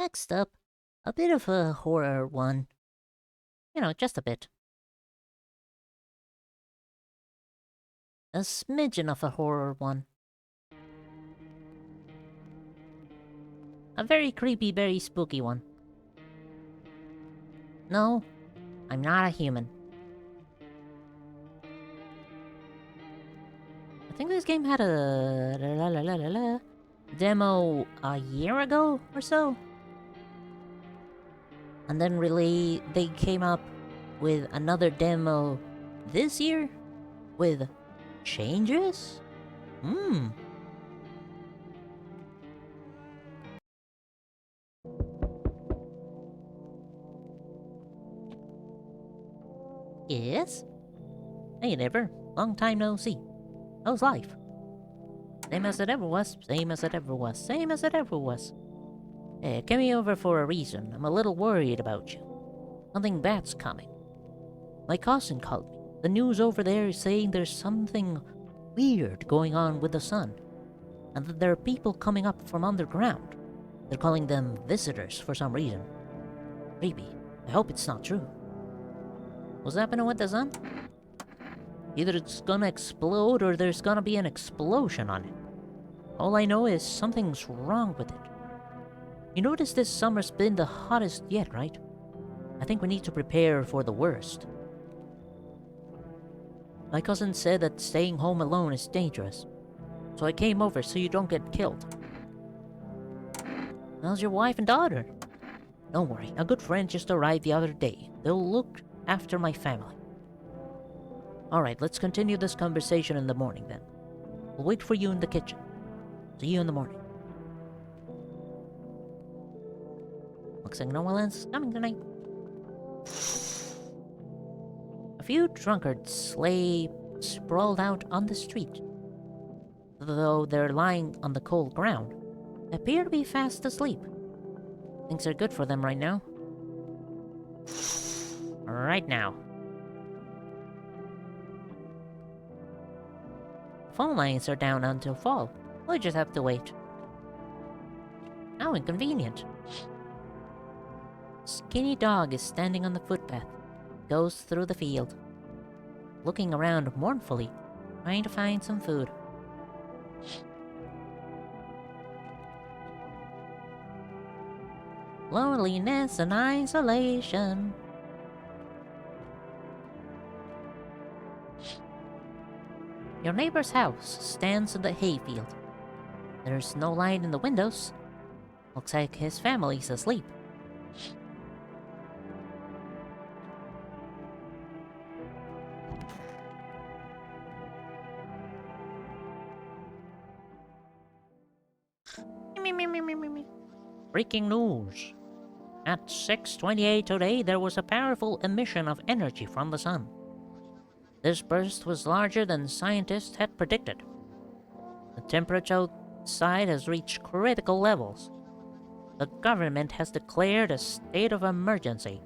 Next up, a bit of a horror one. Just a bit. A smidgen of a horror one. A very creepy, very spooky one. No, I'm not a human. I think this game had a demo a year ago or so. And then really they came up with another demo this year with changes? Yes? Hey neighbor, long time no see. How's life? Same as it ever was, same as it ever was, same as it ever was. Hey, came me over for a reason. I'm a little worried about you. Something bad's coming. My cousin called me. The news over there is saying there's something weird going on with the sun, and that there are people coming up from underground. They're calling them visitors for some reason. Creepy. I hope it's not true. What's happening with the sun? Either it's gonna explode or there's gonna be an explosion on it. All I know is something's wrong with it. You notice this summer's been the hottest yet, right? I think we need to prepare for the worst. My cousin said that staying home alone is dangerous, so I came over so you don't get killed. How's your wife and daughter? Don't worry, a good friend just arrived the other day. They'll look after my family. Alright, let's continue this conversation in the morning then. We'll wait for you in the kitchen. See you in the morning. Looks like no one else is coming tonight. A few drunkards lay sprawled out on the street. Though they're lying on the cold ground, they appear to be fast asleep. Things are good for them right now. Right now. Phone lines are down until fall. We'll just have to wait. How inconvenient. Skinny dog is standing on the footpath. Goes through the field. Looking around mournfully, trying to find some food. Loneliness and isolation. Your neighbor's house stands in the hayfield. There's no light in the windows. Looks like his family's asleep. Breaking news. At 6:28 today, there was a powerful emission of energy from the sun. This burst was larger than scientists had predicted. The temperature outside has reached critical levels. The government has declared a state of emergency.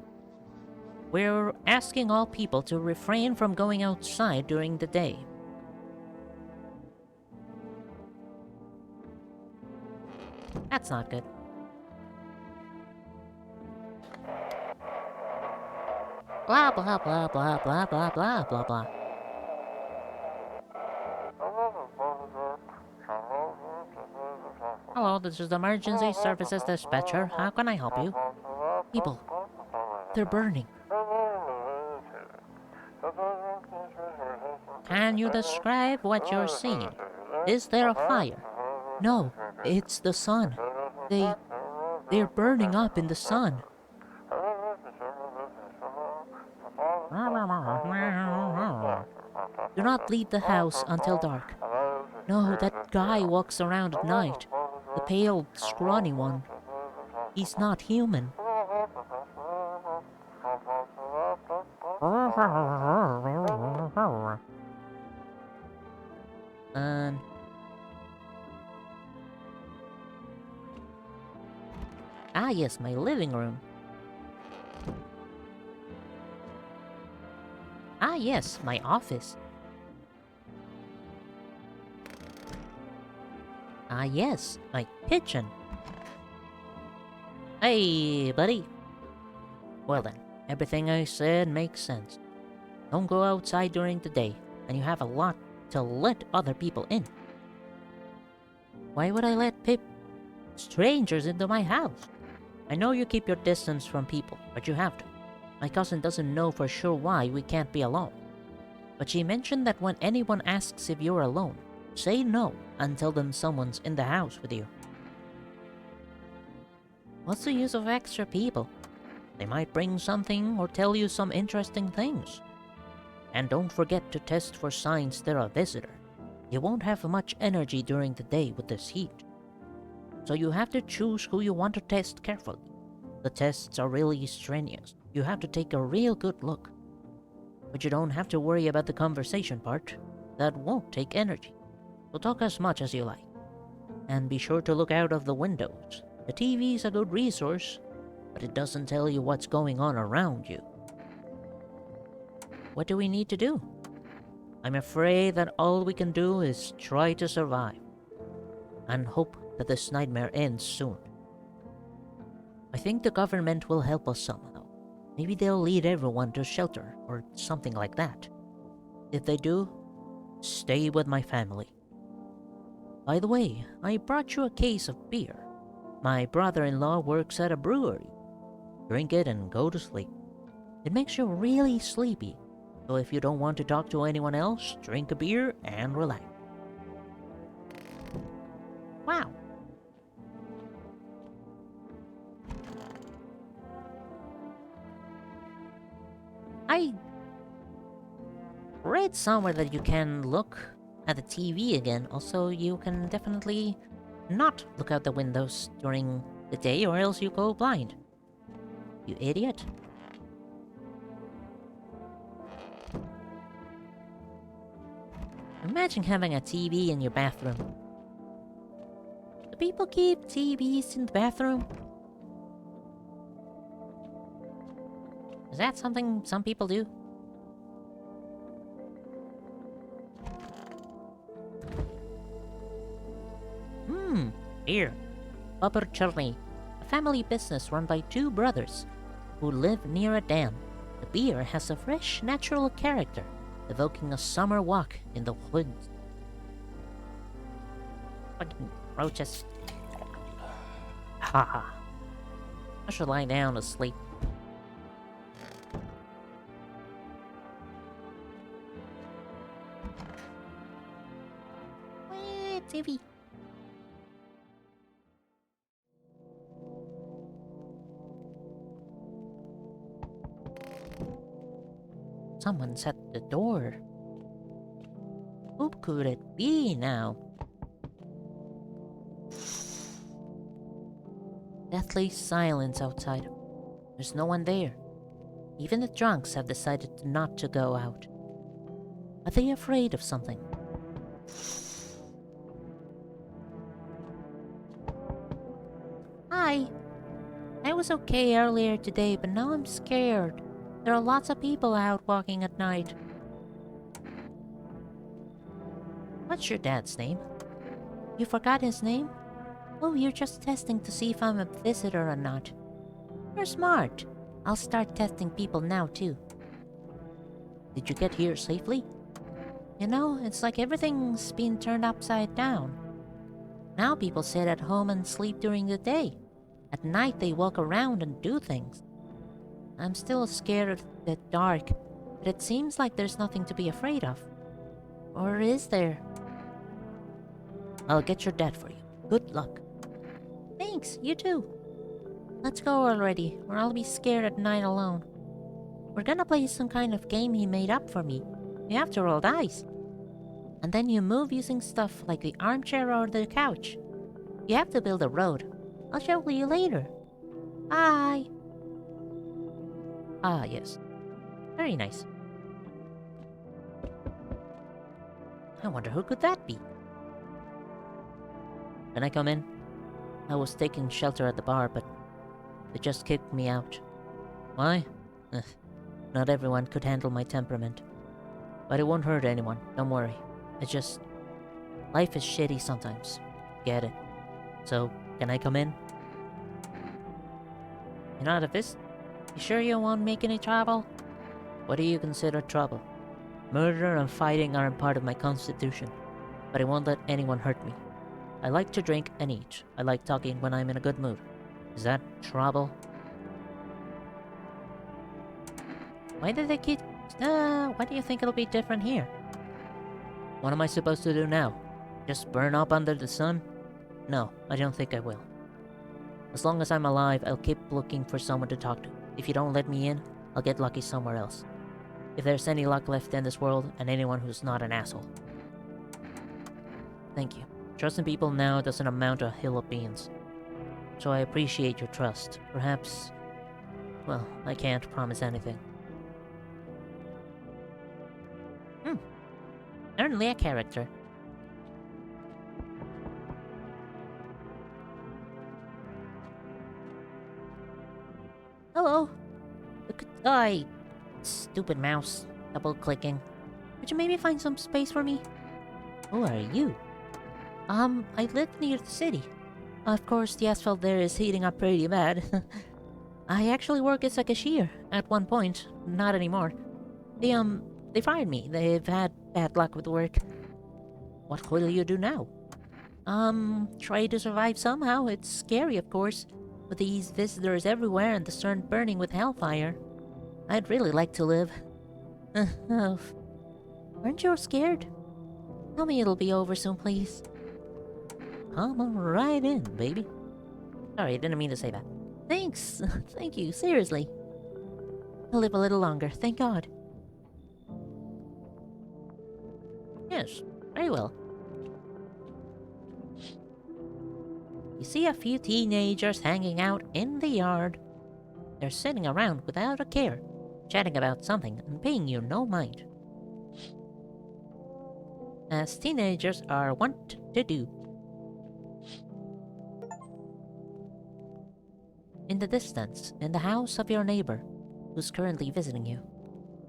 We're asking all people to refrain from going outside during the day. That's not good. Blah blah blah blah blah blah blah blah blah. Hello, this is the emergency services dispatcher. How can I help you? People. They're burning. Can you describe what you're seeing? Is there a fire? No, it's the sun. They're burning up in the sun. Do not leave the house until dark. No, that guy walks around at night. The pale, scrawny one. He's not human. Ah yes, my living room. Ah yes, my office. Ah yes, my kitchen. Hey, buddy. Well then, everything I said makes sense. Don't go outside during the day, and you have a lot to let other people in. Why would I let strangers into my house? I know you keep your distance from people, but you have to. My cousin doesn't know for sure why we can't be alone. But she mentioned that when anyone asks if you're alone, say no and tell them someone's in the house with you. What's the use of extra people? They might bring something or tell you some interesting things. And don't forget to test for signs they're a visitor. You won't have much energy during the day with this heat. So you have to choose who you want to test carefully. The tests are really strenuous. You have to take a real good look. But you don't have to worry about the conversation part. That won't take energy. So talk as much as you like. And be sure to look out of the windows. The TV's a good resource, but it doesn't tell you what's going on around you. What do we need to do? I'm afraid that all we can do is try to survive. And hope that this nightmare ends soon. I think the government will help us somehow. Maybe they'll lead everyone to shelter or something like that. If they do, stay with my family. By the way, I brought you a case of beer. My brother-in-law works at a brewery. Drink it and go to sleep. It makes you really sleepy, so if you don't want to talk to anyone else, drink a beer and relax. Wow. I read somewhere that you can look at the TV again. Also, you can definitely not look out the windows during the day or else you go blind. You idiot. Imagine having a TV in your bathroom. Do people keep TVs in the bathroom? Is that something some people do? Beer. Bubber Chutney, a family business run by two brothers who live near a dam. The beer has a fresh, natural character, evoking a summer walk in the woods. Fucking roaches. Haha. I should lie down to sleep. TV. Someone's at the door. Who could it be now? Deathly silence outside. There's no one there. Even the drunks have decided not to go out. Are they afraid of something? Hi. I was okay earlier today, but now I'm scared. There are lots of people out walking at night. What's your dad's name? You forgot his name? Oh, you're just testing to see if I'm a visitor or not. You're smart. I'll start testing people now, too. Did you get here safely? You know, it's like everything's been turned upside down. Now people sit at home and sleep during the day. At night they walk around and do things. I'm still scared of the dark, but it seems like there's nothing to be afraid of. Or is there? I'll get your dad for you. Good luck. Thanks, you too. Let's go already, or I'll be scared at night alone. We're gonna play some kind of game he made up for me. You have to roll dice. And then you move using stuff like the armchair or the couch. You have to build a road. I'll show you later. Bye. Ah, yes. Very nice. I wonder who could that be? Can I come in? I was taking shelter at the bar, but they just kicked me out. Why? Not everyone could handle my temperament. But it won't hurt anyone, don't worry. It's just... life is shitty sometimes. Get it. So, can I come in? You're not a vis... You sure you won't make any trouble? What do you consider trouble? Murder and fighting aren't part of my constitution, but I won't let anyone hurt me. I like to drink and eat. I like talking when I'm in a good mood. Is that trouble? Why did they keep... why do you think it'll be different here? What am I supposed to do now? Just burn up under the sun? No, I don't think I will. As long as I'm alive, I'll keep looking for someone to talk to. If you don't let me in, I'll get lucky somewhere else. If there's any luck left in this world, and anyone who's not an asshole. Thank you. Trusting people now doesn't amount to a hill of beans. So I appreciate your trust. Perhaps... Well, I can't promise anything. Certainly a character. Hello. Look at... stupid mouse. Double-clicking. Could you maybe find some space for me? Who are you? I live near the city. Of course, the asphalt there is heating up pretty bad. I actually work as a cashier at one point. Not anymore. They fired me. They've had bad luck with work. What will you do now? Try to survive somehow. It's scary, of course, with these visitors everywhere and the sun burning with hellfire. I'd really like to live. Aren't you scared? Tell me it'll be over soon, please. Come on right in, baby. Sorry, I didn't mean to say that. Thanks. Thank you, seriously. I'll live a little longer, thank God. Yes, very well. You see a few teenagers hanging out in the yard. They're sitting around without a care, chatting about something and paying you no mind. As teenagers are wont to do. In the distance, in the house of your neighbor, who's currently visiting you,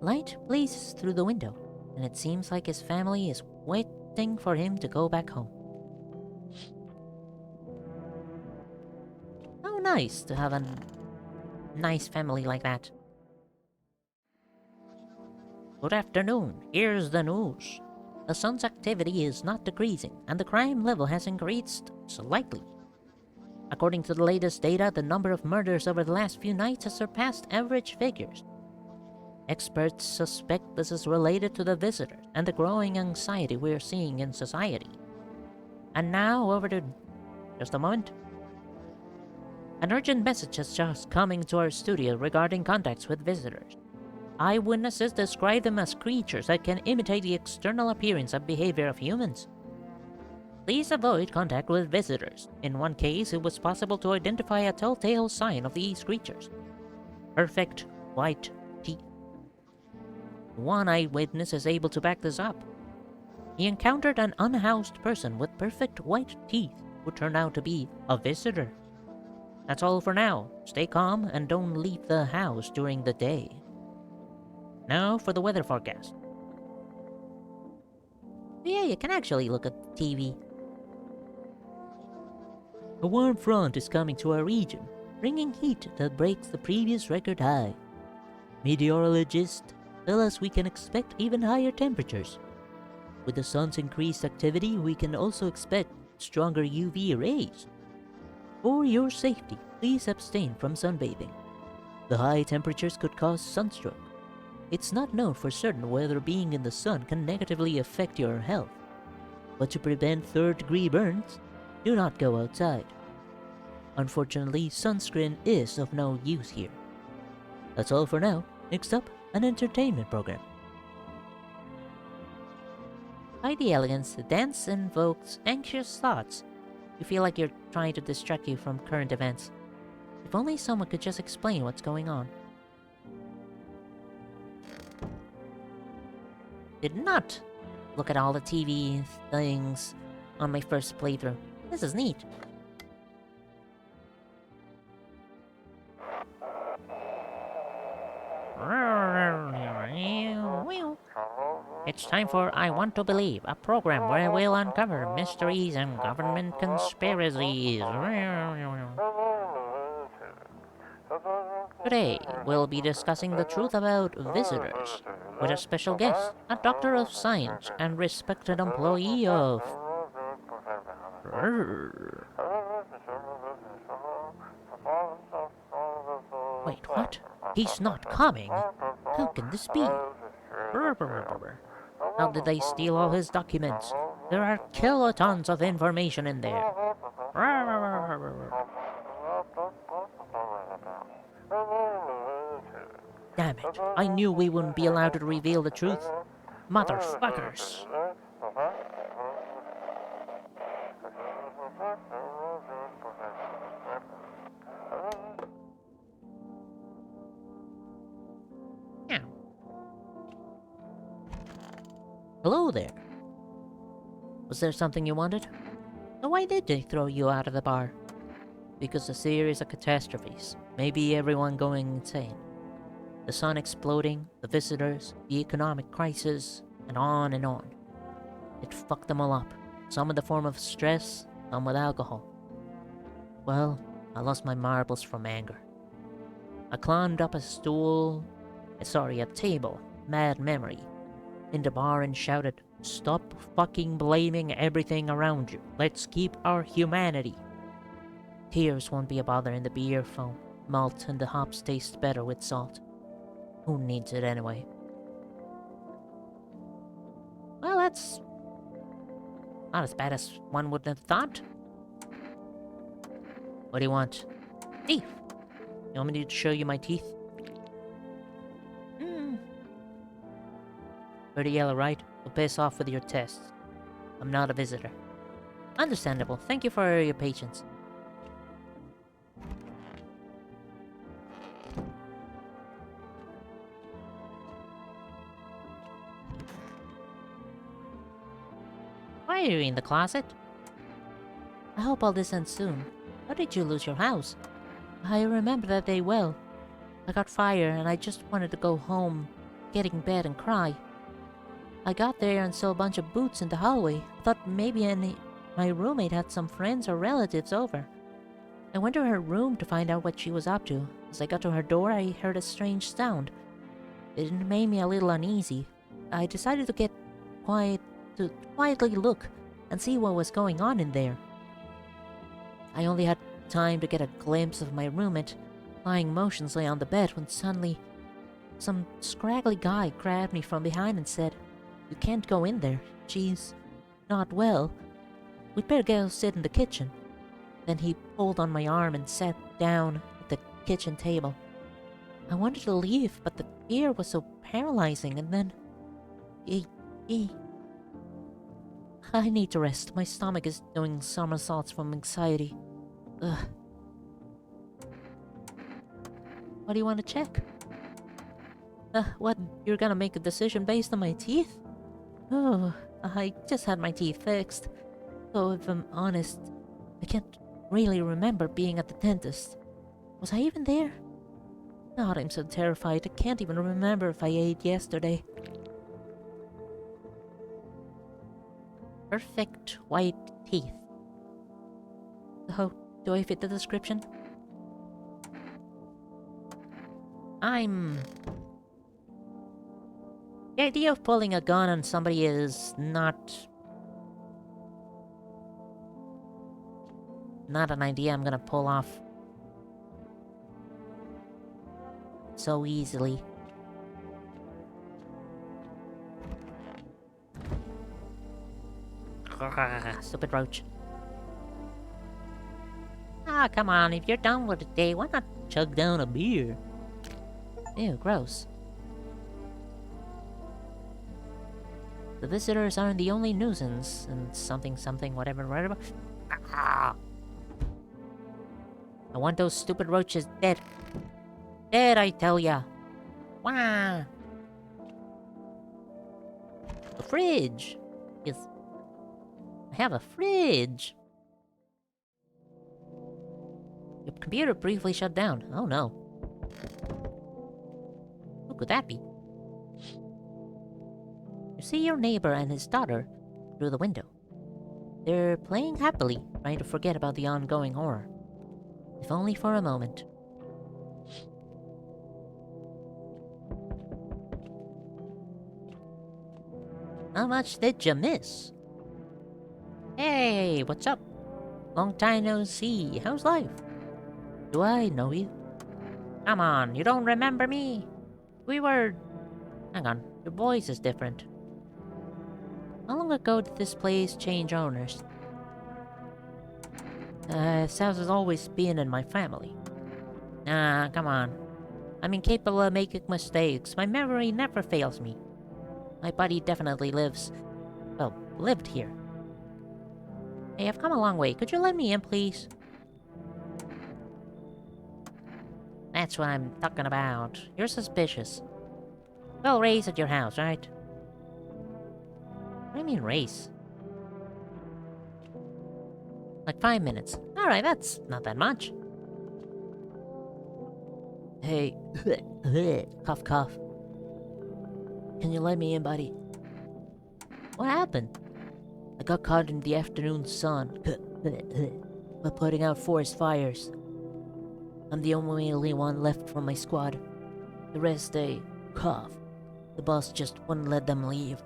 light blazes through the window, and it seems like his family is waiting for him to go back home. How nice to have a nice family like that. Good afternoon, here's the news. The sun's activity is not decreasing, and the crime level has increased slightly. According to the latest data, the number of murders over the last few nights has surpassed average figures. Experts suspect this is related to the visitors and the growing anxiety we're seeing in society. And now over to... just a moment. An urgent message has just come into our studio regarding contacts with visitors. Eyewitnesses describe them as creatures that can imitate the external appearance and behavior of humans. Please avoid contact with visitors. In one case, it was possible to identify a telltale sign of these creatures. Perfect white teeth. One eyewitness is able to back this up. He encountered an unhoused person with perfect white teeth who turned out to be a visitor. That's all for now. Stay calm and don't leave the house during the day. Now for the weather forecast. Yeah, you can actually look at TV. A warm front is coming to our region, bringing heat that breaks the previous record high. Meteorologists tell us we can expect even higher temperatures. With the sun's increased activity, we can also expect stronger UV rays. For your safety, please abstain from sunbathing. The high temperatures could cause sunstroke. It's not known for certain whether being in the sun can negatively affect your health. But to prevent third-degree burns, do not go outside. Unfortunately, sunscreen is of no use here. That's all for now. Next up, an entertainment program. By the elegance, the dance invokes anxious thoughts. You feel like you're trying to distract you from current events. If only someone could just explain what's going on. Did not look at all the TV things on my first playthrough. This is neat. It's time for I Want to Believe, a program where I will uncover mysteries and government conspiracies. Today, we'll be discussing the truth about visitors with a special guest, a doctor of science and respected employee of... Wait, what? He's not coming? How can this be? How did they steal all his documents? There are kilotons of information in there. Damn it, I knew we wouldn't be allowed to reveal the truth. Motherfuckers. Hello there. Was there something you wanted? So why did they throw you out of the bar? Because a series of catastrophes. Maybe everyone going insane. The sun exploding, the visitors, the economic crisis, and on and on. It fucked them all up. Some in the form of stress, some with alcohol. Well, I lost my marbles from anger. I climbed up a table, mad memory, in the bar and shouted, "Stop fucking blaming everything around you. Let's keep our humanity." Tears won't be a bother in the beer foam. Malt and the hops taste better with salt. Who needs it anyway? Well, that's not as bad as one would have thought. What do you want? Teeth! You want me to show you my teeth? Pretty yellow, right? Well, piss off with your tests. I'm not a visitor. Understandable. Thank you for your patience. Why are you in the closet? I hope all this ends soon. How did you lose your house? I remember that day well. I got fire and I just wanted to go home, get in bed and cry. I got there and saw a bunch of boots in the hallway. I thought maybe my roommate had some friends or relatives over. I went to her room to find out what she was up to. As I got to her door, I heard a strange sound. It made me a little uneasy. I decided to quietly look and see what was going on in there. I only had time to get a glimpse of my roommate lying motionlessly on the bed when suddenly some scraggly guy grabbed me from behind and said, "You can't go in there. She's not well. We'd better go sit in the kitchen." Then he pulled on my arm and sat down at the kitchen table. I wanted to leave, but the fear was so paralyzing, and then... I need to rest. My stomach is doing somersaults from anxiety. Ugh. What do you want to check? What? You're gonna make a decision based on my teeth? Oh, I just had my teeth fixed. So if I'm honest, I can't really remember being at the dentist. Was I even there? God, I'm so terrified. I can't even remember if I ate yesterday. Perfect white teeth. So, do I fit the description? The idea of pulling a gun on somebody is not an idea I'm gonna pull off so easily. Stupid roach. Ah, come on, if you're done with the day, why not chug down a beer? Ew, gross. The visitors aren't the only nuisance, and something, whatever. Ah. I want those stupid roaches dead. Dead, I tell ya. Wah! The fridge! Yes. I have a fridge! Your computer briefly shut down. Oh no. Who could that be? You see your neighbor and his daughter through the window. They're playing happily, trying to forget about the ongoing horror. If only for a moment. How much did you miss? Hey, what's up? Long time no see. How's life? Do I know you? Come on, you don't remember me? We were... Hang on, your voice is different. How long ago did this place change owners? This house has always been in my family. Nah, come on. I'm incapable of making mistakes. My memory never fails me. My body definitely lived here. Hey, I've come a long way. Could you let me in, please? That's what I'm talking about. You're suspicious. Well, race at your house, right? What do you mean race? Like 5 minutes. Alright, that's not that much. Hey, cough cough. Can you let me in, buddy? What happened? I got caught in the afternoon sun. By putting out forest fires. I'm the only one left from my squad. The rest, they cough. The boss just wouldn't let them leave.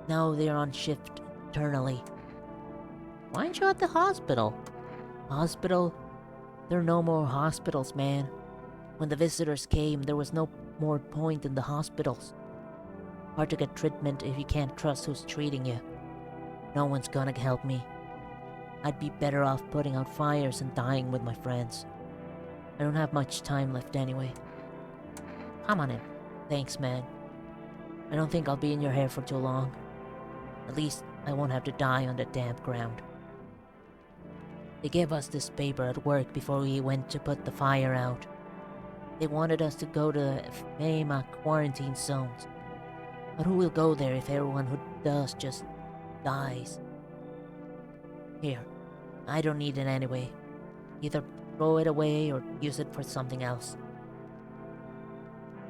Now they're on shift eternally. Why aren't you at the hospital? Hospital? There are no more hospitals, man. When the visitors came, there was no more point in the hospitals. Hard to get treatment if you can't trust who's treating you. No one's gonna help me. I'd be better off putting out fires and dying with my friends. I don't have much time left anyway. Come on in. Thanks, man. I don't think I'll be in your hair for too long. At least, I won't have to die on the damp ground. They gave us this paper at work before we went to put the fire out. They wanted us to go to FEMA quarantine zones. But who will go there if everyone who does just dies? Here, I don't need it anyway. Either throw it away or use it for something else.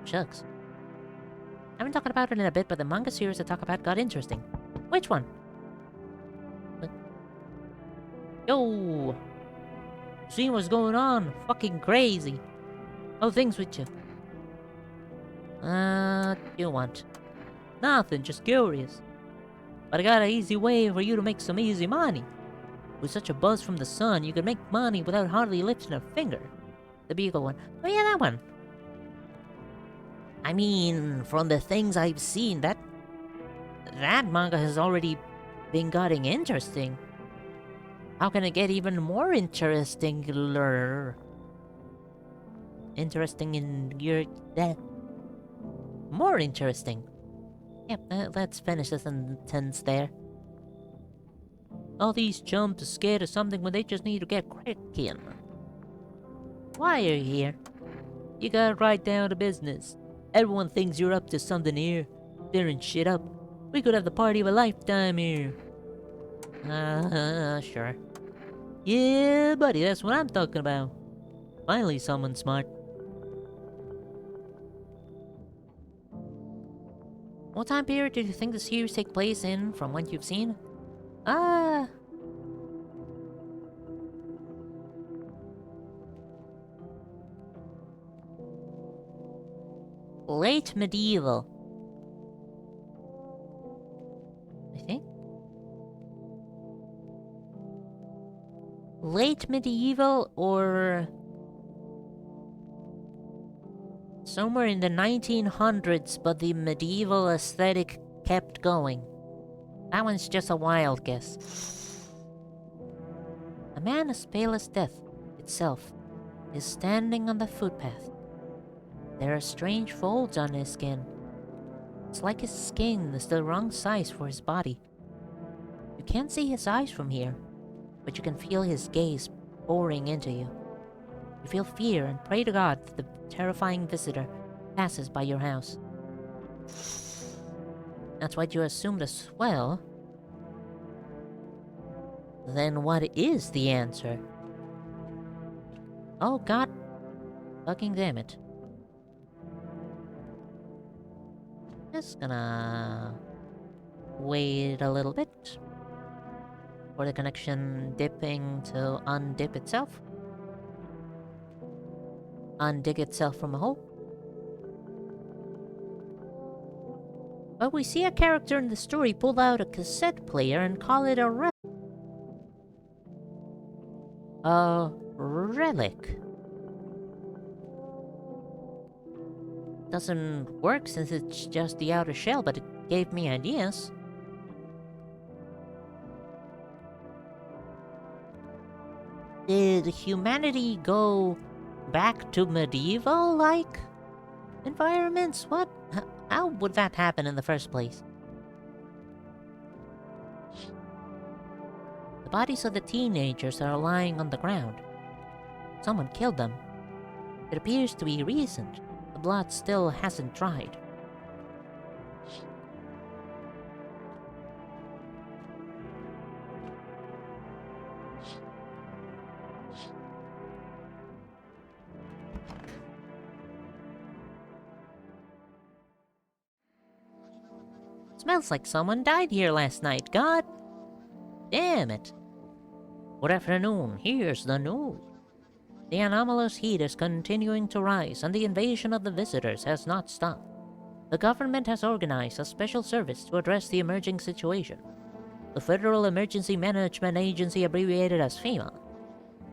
Shucks. I haven't talked about it in a bit, but the manga series I talk about got interesting. Which one? Yo! Seeing what's going on? Fucking crazy. How things with you? You want? Nothing, just curious. But I got an easy way for you to make some easy money. With such a buzz from the sun, you can make money without hardly lifting a finger. The Beagle one. Oh yeah, that one. I mean, from the things I've seen, that manga has already been getting interesting. How can it get even more interesting? Interesting in your... more interesting. Yep, let's finish the sentence there. All these chumps are scared of something when they just need to get cracking. Why are you here? You gotta write down the business. Everyone thinks you're up to something here. Stirring shit up. We could have the party of a lifetime here. Sure. Yeah, buddy, that's what I'm talking about. Finally, someone smart. What time period do you think the series take place in, from what you've seen? Late medieval. I think. Late medieval or... somewhere in the 1900s, but the medieval aesthetic kept going. That one's just a wild guess. A man as pale as death itself is standing on the footpath. There are strange folds on his skin. It's like his skin is the wrong size for his body. You can't see his eyes from here, but you can feel his gaze boring into you. You feel fear and pray to God that the terrifying visitor passes by your house. That's what you assumed as well. Then what is the answer? Oh god fucking damn it. Just gonna wait a little bit for the connection dipping to undip itself. Undig itself from a hole. But we see a character in the story pull out a cassette player and call it a relic. Doesn't work since it's just the outer shell, but it gave me ideas. Did humanity go back to medieval-like environments? What? How would that happen in the first place? The bodies of the teenagers are lying on the ground. Someone killed them. It appears to be recent. The blood still hasn't dried. Smells like someone died here last night. God damn it. Good afternoon. Here's the news. The anomalous heat is continuing to rise, and the invasion of the visitors has not stopped. The government has organized a special service to address the emerging situation. The Federal Emergency Management Agency, abbreviated as FEMA.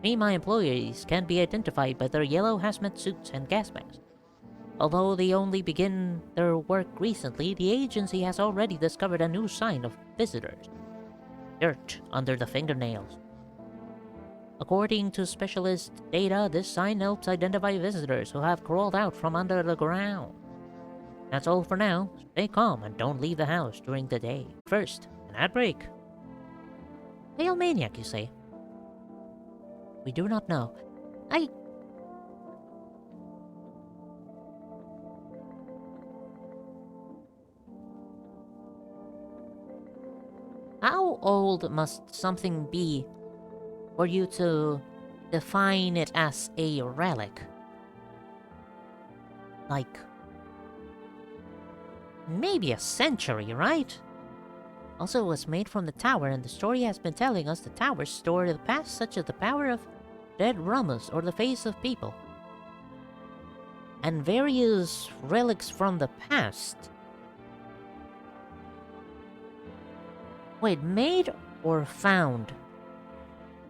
FEMA employees can be identified by their yellow hazmat suits and gas masks. Although they only began their work recently, the agency has already discovered a new sign of visitors. Dirt under the fingernails. According to specialist data, this sign helps identify visitors who have crawled out from under the ground. That's all for now. Stay calm and don't leave the house during the day. First, an ad break. Pale maniac, you say? We do not know. How old must something be for you to define it as a relic? Like, maybe a century, right? Also, it was made from the tower, and the story has been telling us the towers store the past, such as the power of dead Romulus or the face of people. And various relics from the past. Wait, made or found?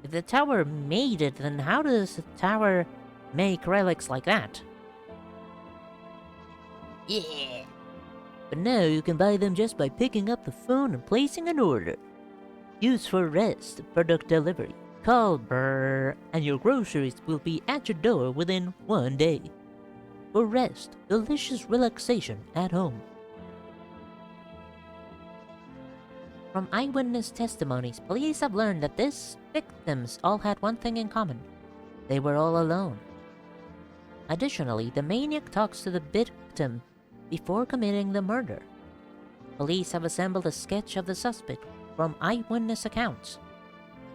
If the tower made it, then how does the tower make relics like that? Yeah! But now you can buy them just by picking up the phone and placing an order. Use for rest, product delivery. Call brrr, and your groceries will be at your door within 1 day. For rest, delicious relaxation at home. From eyewitness testimonies, police have learned that these victims all had one thing in common. They were all alone. Additionally, the maniac talks to the victim before committing the murder. Police have assembled a sketch of the suspect from eyewitness accounts.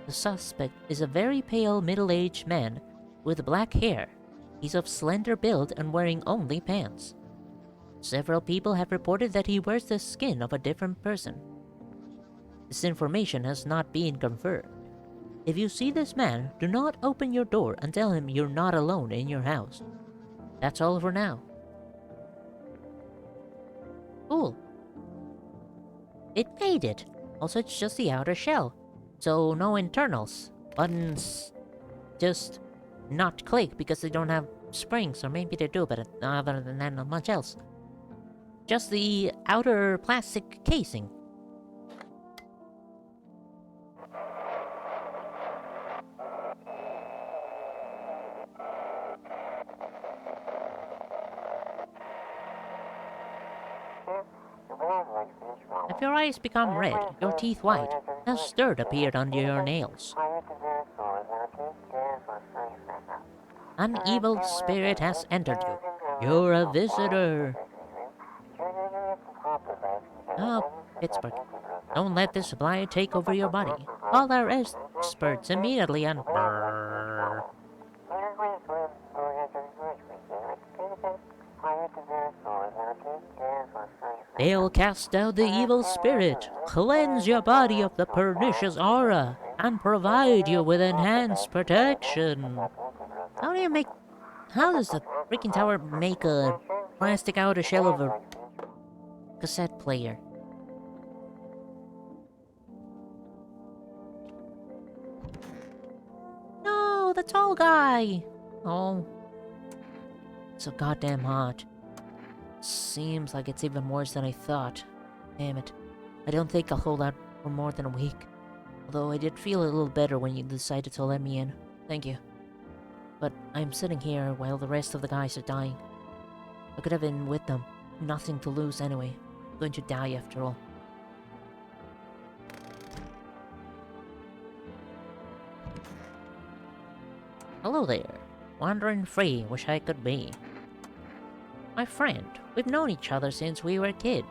The suspect is a very pale middle-aged man with black hair. He's of slender build and wearing only pants. Several people have reported that he wears the skin of a different person. This information has not been confirmed. If you see this man, do not open your door and tell him you're not alone in your house. That's all for now. Cool. It made it. Also, it's just the outer shell. So, no internals. Buttons just not click because they don't have springs, or maybe they do, but other than that, not much else. Just the outer plastic casing. If your eyes become red, your teeth white, a stir appeared under your nails. An evil spirit has entered you. You're a visitor. Oh, Pittsburgh. Don't let this blight take over your body. Call our experts immediately and... They'll cast out the evil spirit, cleanse your body of the pernicious aura, and provide you with enhanced protection. How does the freaking tower make a plastic outer shell of a cassette player. No, the tall guy! Oh. So goddamn hot. Seems like it's even worse than I thought. Damn it. I don't think I'll hold out for more than a week. Although I did feel a little better when you decided to let me in. Thank you. But I'm sitting here while the rest of the guys are dying. I could have been with them. Nothing to lose anyway. I'm going to die after all. Hello there. Wandering free, wish I could be. My friend, we've known each other since we were kids.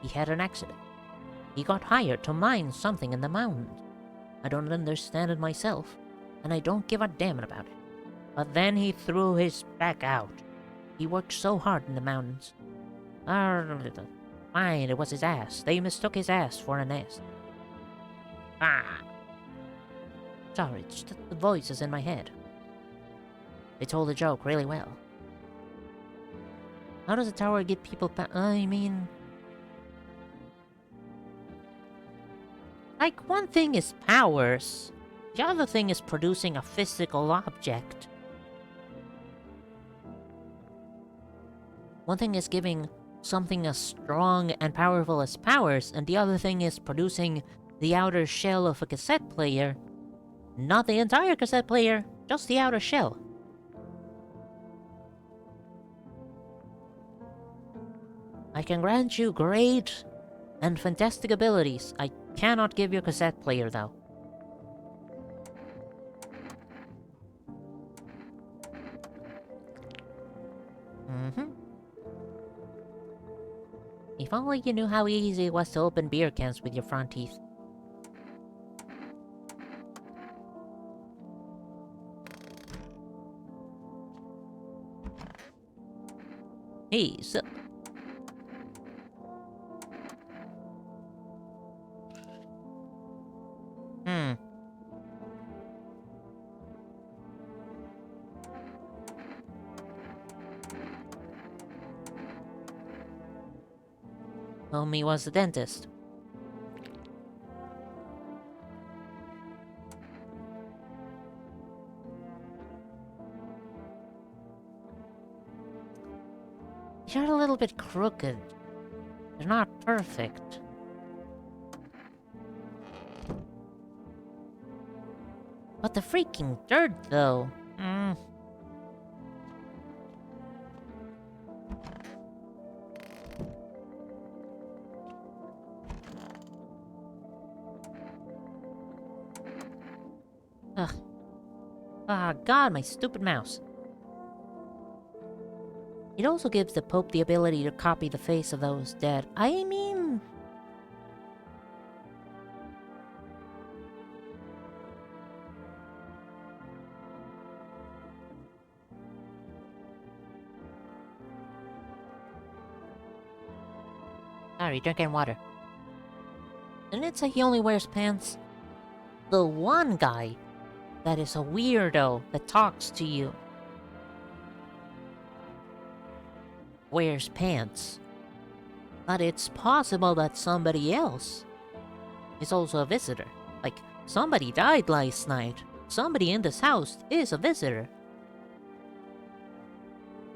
He had an accident. He got hired to mine something in the mountains. I don't understand it myself, and I don't give a damn about it. But then he threw his back out. He worked so hard in the mountains. Fine, it was his ass. They mistook his ass for a nest. Sorry, it's just the voices in my head. They told the joke really well. How does a tower get people I mean... Like, one thing is powers. The other thing is producing a physical object. One thing is giving something as strong and powerful as powers, and the other thing is producing the outer shell of a cassette player. Not the entire cassette player, just the outer shell. I can grant you great and fantastic abilities. I cannot give you a cassette player, though. If only you knew how easy it was to open beer cans with your front teeth. Hey, so... Homie was a dentist. You're a little bit crooked. You're not perfect. But the freaking dirt, though. Ugh. Ah, God, my stupid mouse. It also gives the Pope the ability to copy the face of those dead. I mean... Sorry, drinking water. Didn't it say he only wears pants? The one guy that is a weirdo that talks to you wears pants. But it's possible that somebody else is also a visitor. Like, somebody died last night. Somebody in this house is a visitor.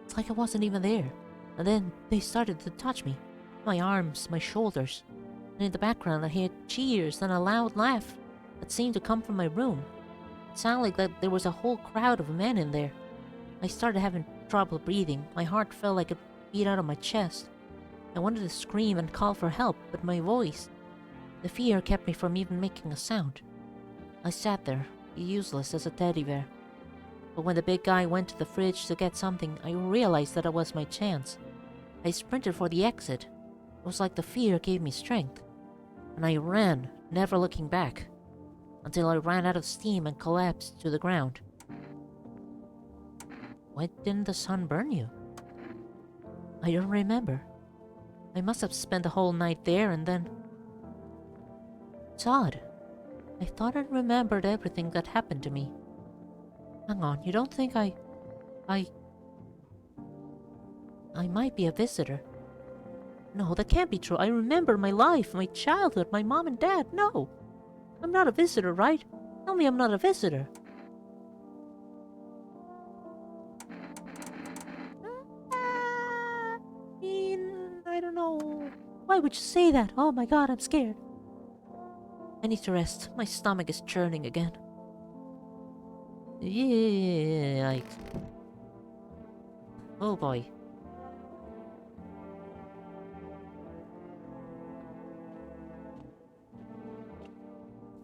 It's like I wasn't even there. And then they started to touch me. My arms, my shoulders. And in the background I heard cheers and a loud laugh that seemed to come from my room. It sounded like that there was a whole crowd of men in there. I started having trouble breathing. My heart felt like it beat out of my chest. I wanted to scream and call for help, but my voice... The fear kept me from even making a sound. I sat there, useless as a teddy bear. But when the big guy went to the fridge to get something, I realized that it was my chance. I sprinted for the exit. It was like the fear gave me strength. And I ran, never looking back, until I ran out of steam and collapsed to the ground. Why didn't the sun burn you? I don't remember. I must have spent the whole night there and then... It's odd. I thought I remembered everything that happened to me. Hang on, you don't think I might be a visitor. No, that can't be true. I remember my life, my childhood, my mom and dad. No! I'm not a visitor, right? Tell me I'm not a visitor. I don't know. Why would you say that? Oh my god, I'm scared. I need to rest. My stomach is churning again. Yeah. Oh boy.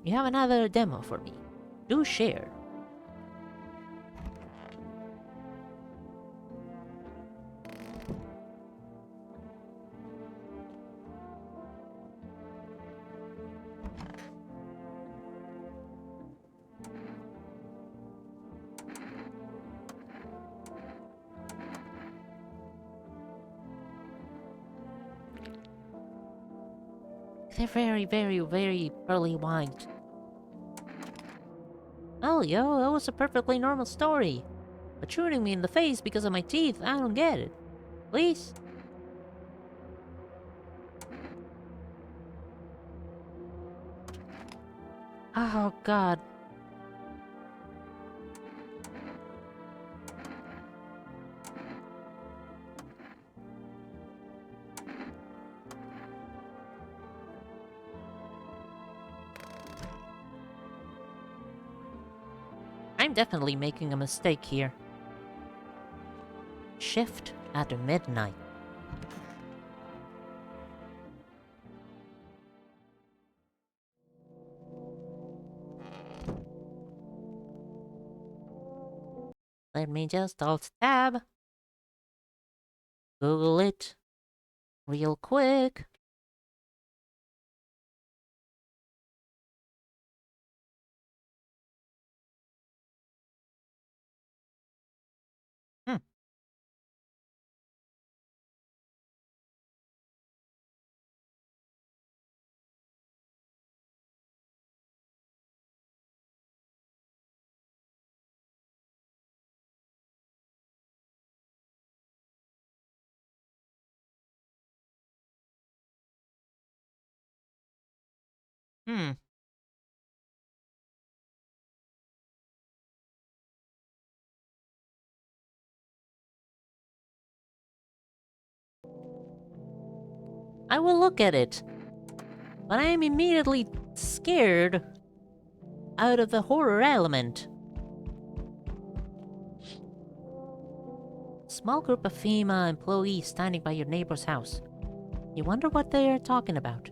You have another demo for me. Do share. They're very, very, very early wines. Oh, yo, that was a perfectly normal story. But shooting me in the face because of my teeth, I don't get it. Please? Oh, God. I'm definitely making a mistake here. Shift at midnight. Let me just alt tab. Google it. Real quick. Hmm. Hmm. I will look at it. But I am immediately scared out of the horror element. Small group of FEMA employees standing by your neighbor's house. You wonder what they are talking about.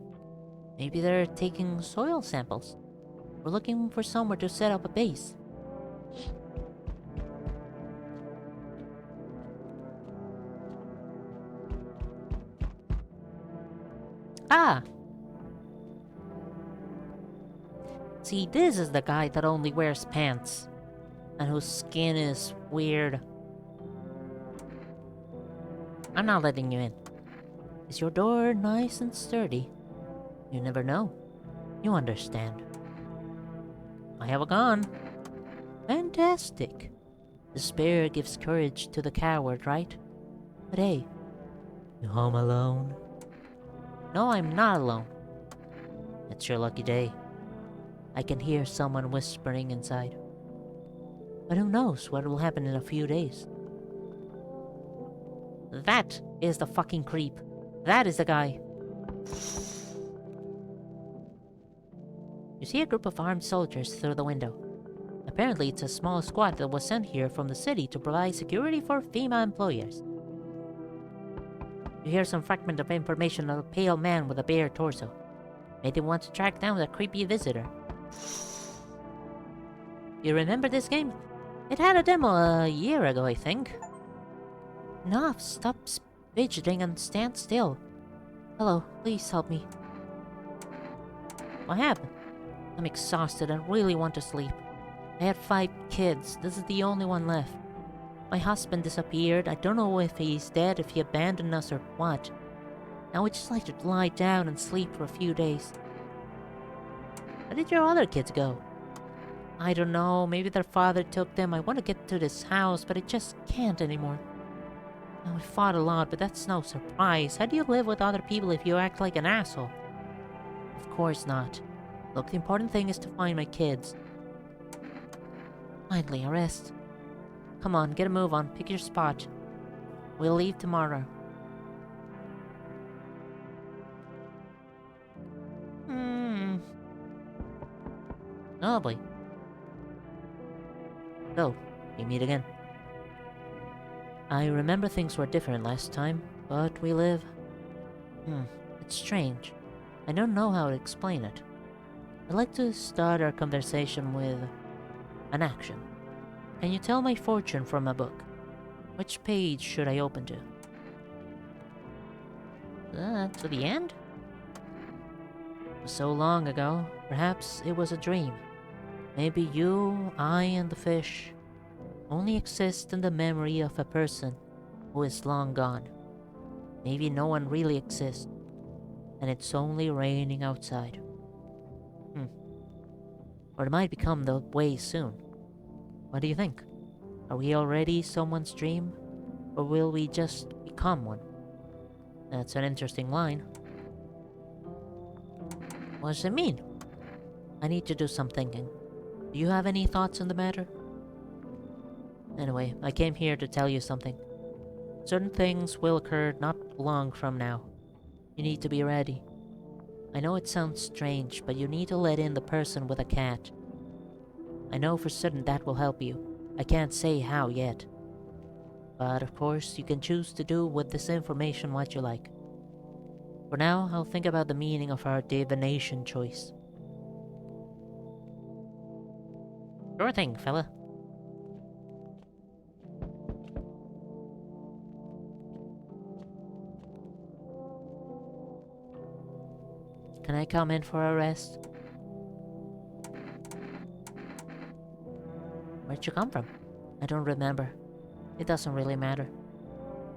Maybe they're taking soil samples. We're looking for somewhere to set up a base. Ah! See, this is the guy that only wears pants. And whose skin is weird. I'm not letting you in. Is your door nice and sturdy? You never know. You understand. I have a gun. Fantastic. Despair gives courage to the coward, right? But hey, you home alone? No, I'm not alone. It's your lucky day. I can hear someone whispering inside. But who knows what will happen in a few days? That is the fucking creep. That is the guy. You see a group of armed soldiers through the window. Apparently, it's a small squad that was sent here from the city to provide security for FEMA employers. You hear some fragment of information of a pale man with a bare torso. Made they want to track down the creepy visitor. You remember this game? It had a demo a year ago, I think. Enough, stop fidgeting and stand still. Hello, please help me. What happened? I'm exhausted and really want to sleep. I had 5 kids, this is the only one left. My husband disappeared, I don't know if he's dead, if he abandoned us or what. Now we just like to lie down and sleep for a few days. Where did your other kids go? I don't know, maybe their father took them. I want to get to this house, but I just can't anymore. Oh, we fought a lot, but that's no surprise. How do you live with other people if you act like an asshole? Of course not. Look, the important thing is to find my kids. Finally, a rest. Come on, get a move on. Pick your spot. We'll leave tomorrow. Oh boy. So, we meet again. I remember things were different last time, but we live... It's strange. I don't know how to explain it. I'd like to start our conversation with... an action. Can you tell my fortune from a book? Which page should I open to? To the end? It was so long ago, perhaps it was a dream. Maybe you, I, and the fish only exist in the memory of a person who is long gone. Maybe no one really exists, and it's only raining outside. Or it might become the way soon. What do you think? Are we already someone's dream? Or will we just become one? That's an interesting line. What does it mean? I need to do some thinking. Do you have any thoughts on the matter? Anyway, I came here to tell you something. Certain things will occur not long from now. You need to be ready. I know it sounds strange, but you need to let in the person with a cat. I know for certain that will help you. I can't say how yet. But of course, you can choose to do with this information what you like. For now, I'll think about the meaning of our divination choice. Sure thing, fella. Can I come in for a rest? Where'd you come from? I don't remember. It doesn't really matter.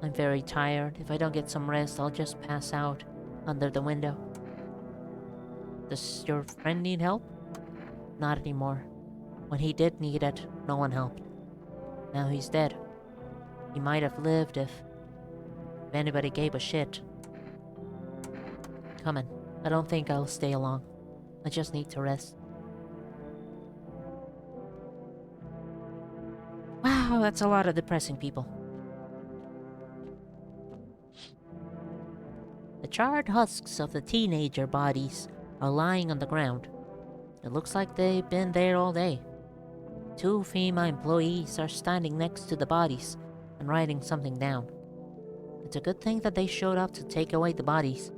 I'm very tired. If I don't get some rest, I'll just pass out under the window. Does your friend need help? Not anymore. When he did need it, no one helped. Now he's dead. He might have lived if anybody gave a shit. Come in. I don't think I'll stay long. I just need to rest. Wow, that's a lot of depressing people. The charred husks of the teenager bodies are lying on the ground. It looks like they've been there all day. 2 FEMA employees are standing next to the bodies and writing something down. It's a good thing that they showed up to take away the bodies.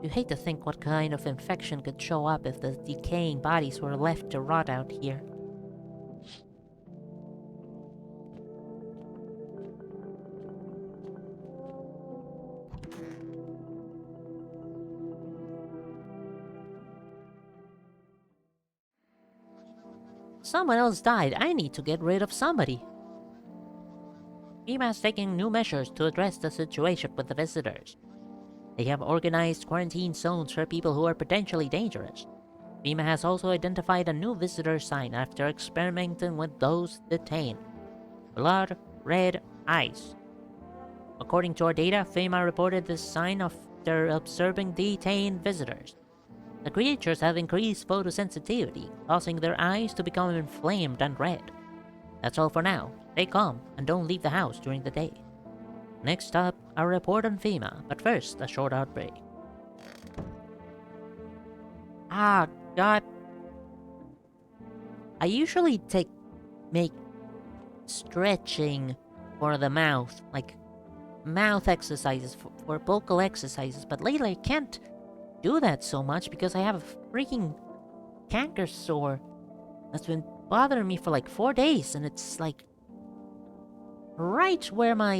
You hate to think what kind of infection could show up if the decaying bodies were left to rot out here. Someone else died. I need to get rid of somebody. FEMA is taking new measures to address the situation with the visitors. They have organized quarantine zones for people who are potentially dangerous. FEMA has also identified a new visitor sign after experimenting with those detained. Blood red eyes. According to our data, FEMA reported this sign after observing detained visitors. The creatures have increased photosensitivity, causing their eyes to become inflamed and red. That's all for now. Stay calm and don't leave the house during the day. Next up, a report on FEMA, but first, a short outbreak. Ah, God. I usually make stretching for the mouth, like mouth exercises, for vocal exercises, but lately I can't do that so much because I have a freaking canker sore that's been bothering me for like 4 days, and it's like right where my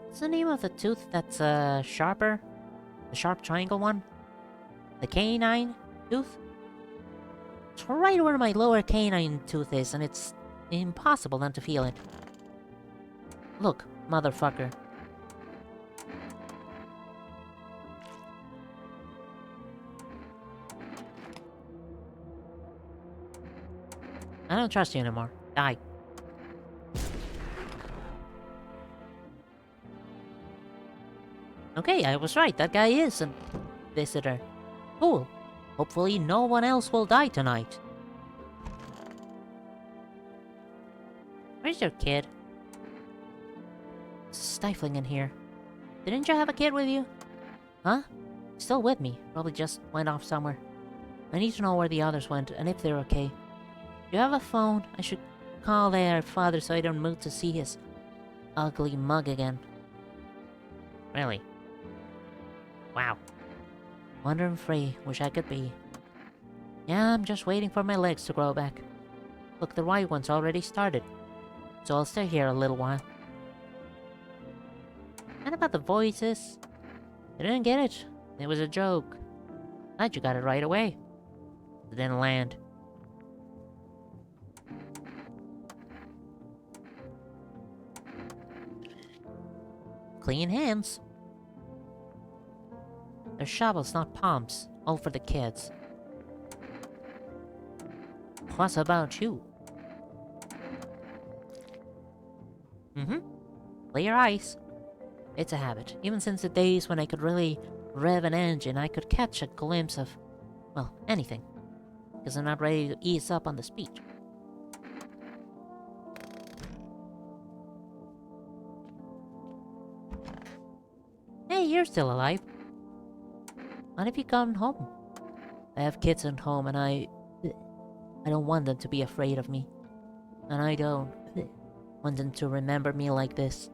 what's the name of the tooth that's sharper? The sharp triangle one? The canine tooth? It's right where my lower canine tooth is, and it's impossible not to feel it. Look, motherfucker. I don't trust you anymore. Die. Okay, I was right. That guy is a visitor. Cool. Hopefully no one else will die tonight. Where's your kid? It's stifling in here. Didn't you have a kid with you? Huh? Still with me. Probably just went off somewhere. I need to know where the others went and if they're okay. Do you have a phone? I should call their father so I don't move to see his ugly mug again. Really? Wow. Wandering free. Wish I could be. Yeah, I'm just waiting for my legs to grow back. Look, the right one's already started. So I'll stay here a little while. And about the voices? I didn't get it. It was a joke. Glad you got it right away. It didn't land. Clean hands. They're shovels, not palms. All for the kids. What about you? Clear ice. It's a habit. Even since the days when I could really rev an engine, I could catch a glimpse of, well, anything. Because I'm not ready to ease up on the speed. Hey, you're still alive. When have you gone home? I have kids at home and I don't want them to be afraid of me. And I don't want them to remember me like this.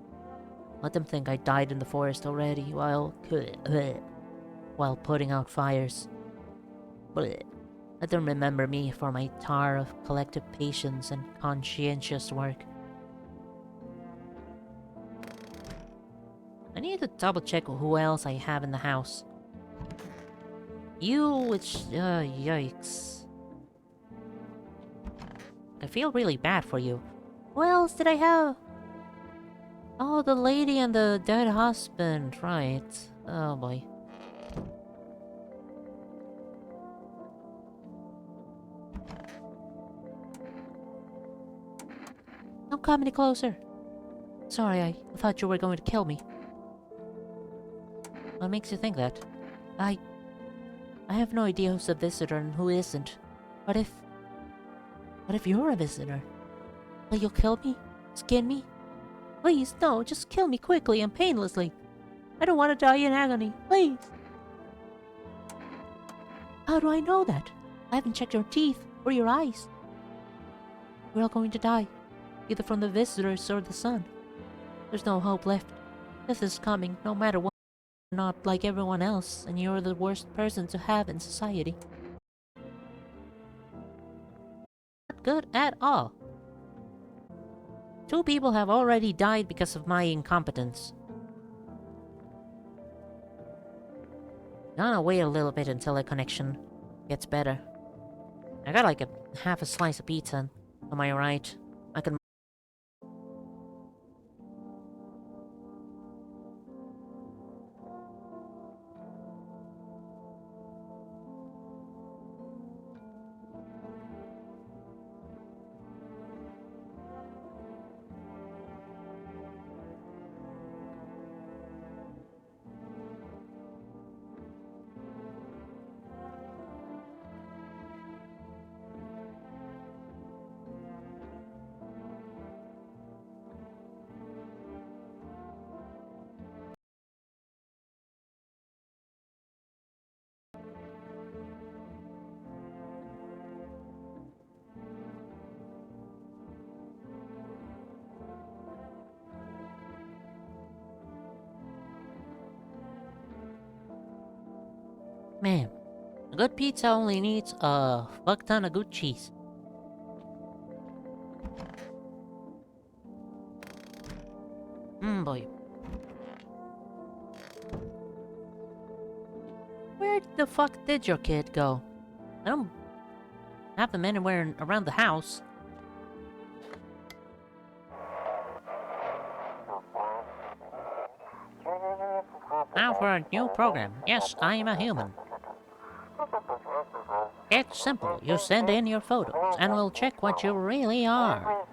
Let them think I died in the forest already while putting out fires. Let them remember me for my tower of collective patience and conscientious work. I need to double check who else I have in the house. Yikes. I feel really bad for you. Who else did I have? Oh, the lady and the dead husband, right. Oh boy. Don't come any closer. Sorry, I thought you were going to kill me. What makes you think that? I have no idea who's a visitor and who isn't. What if you're a visitor? Will you kill me? Skin me? Please, no, just kill me quickly and painlessly. I don't want to die in agony, please. How do I know that? I haven't checked your teeth or your eyes. We're all going to die, either from the visitors or the sun. There's no hope left. Death is coming, no matter what. You're not like everyone else, and you're the worst person to have in society. Not good at all. 2 people have already died because of my incompetence. Gonna wait a little bit until the connection gets better. I got like half a slice of pizza. Am I right? I can... Man, a good pizza only needs a fuck ton of good cheese. Boy. Where the fuck did your kid go? I don't have them anywhere around the house. Now for a new program. Yes, I am a human. It's simple. You send in your photos, and we'll check what you really are.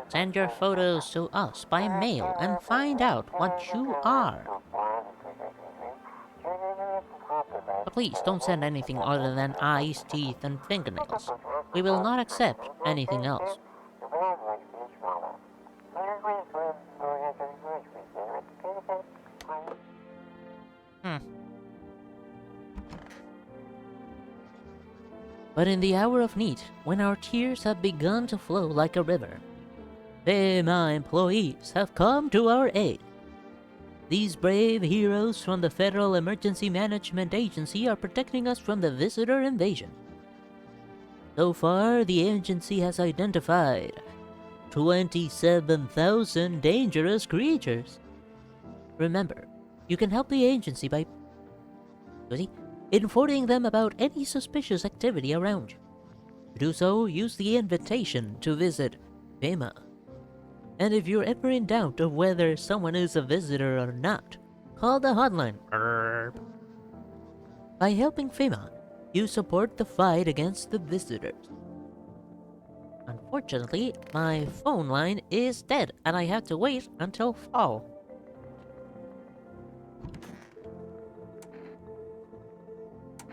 Send your photos to us by mail and find out what you are. But please don't send anything other than eyes, teeth, and fingernails. We will not accept anything else. But in the hour of need, when our tears have begun to flow like a river, FEMA employees have come to our aid. These brave heroes from the Federal Emergency Management Agency are protecting us from the visitor invasion. So far, the agency has identified 27,000 dangerous creatures. Remember, you can help the agency by informing them about any suspicious activity around you. To do so, use the invitation to visit FEMA. And if you're ever in doubt of whether someone is a visitor or not, call the hotline. By helping FEMA, you support the fight against the visitors. Unfortunately, my phone line is dead, and I have to wait until fall.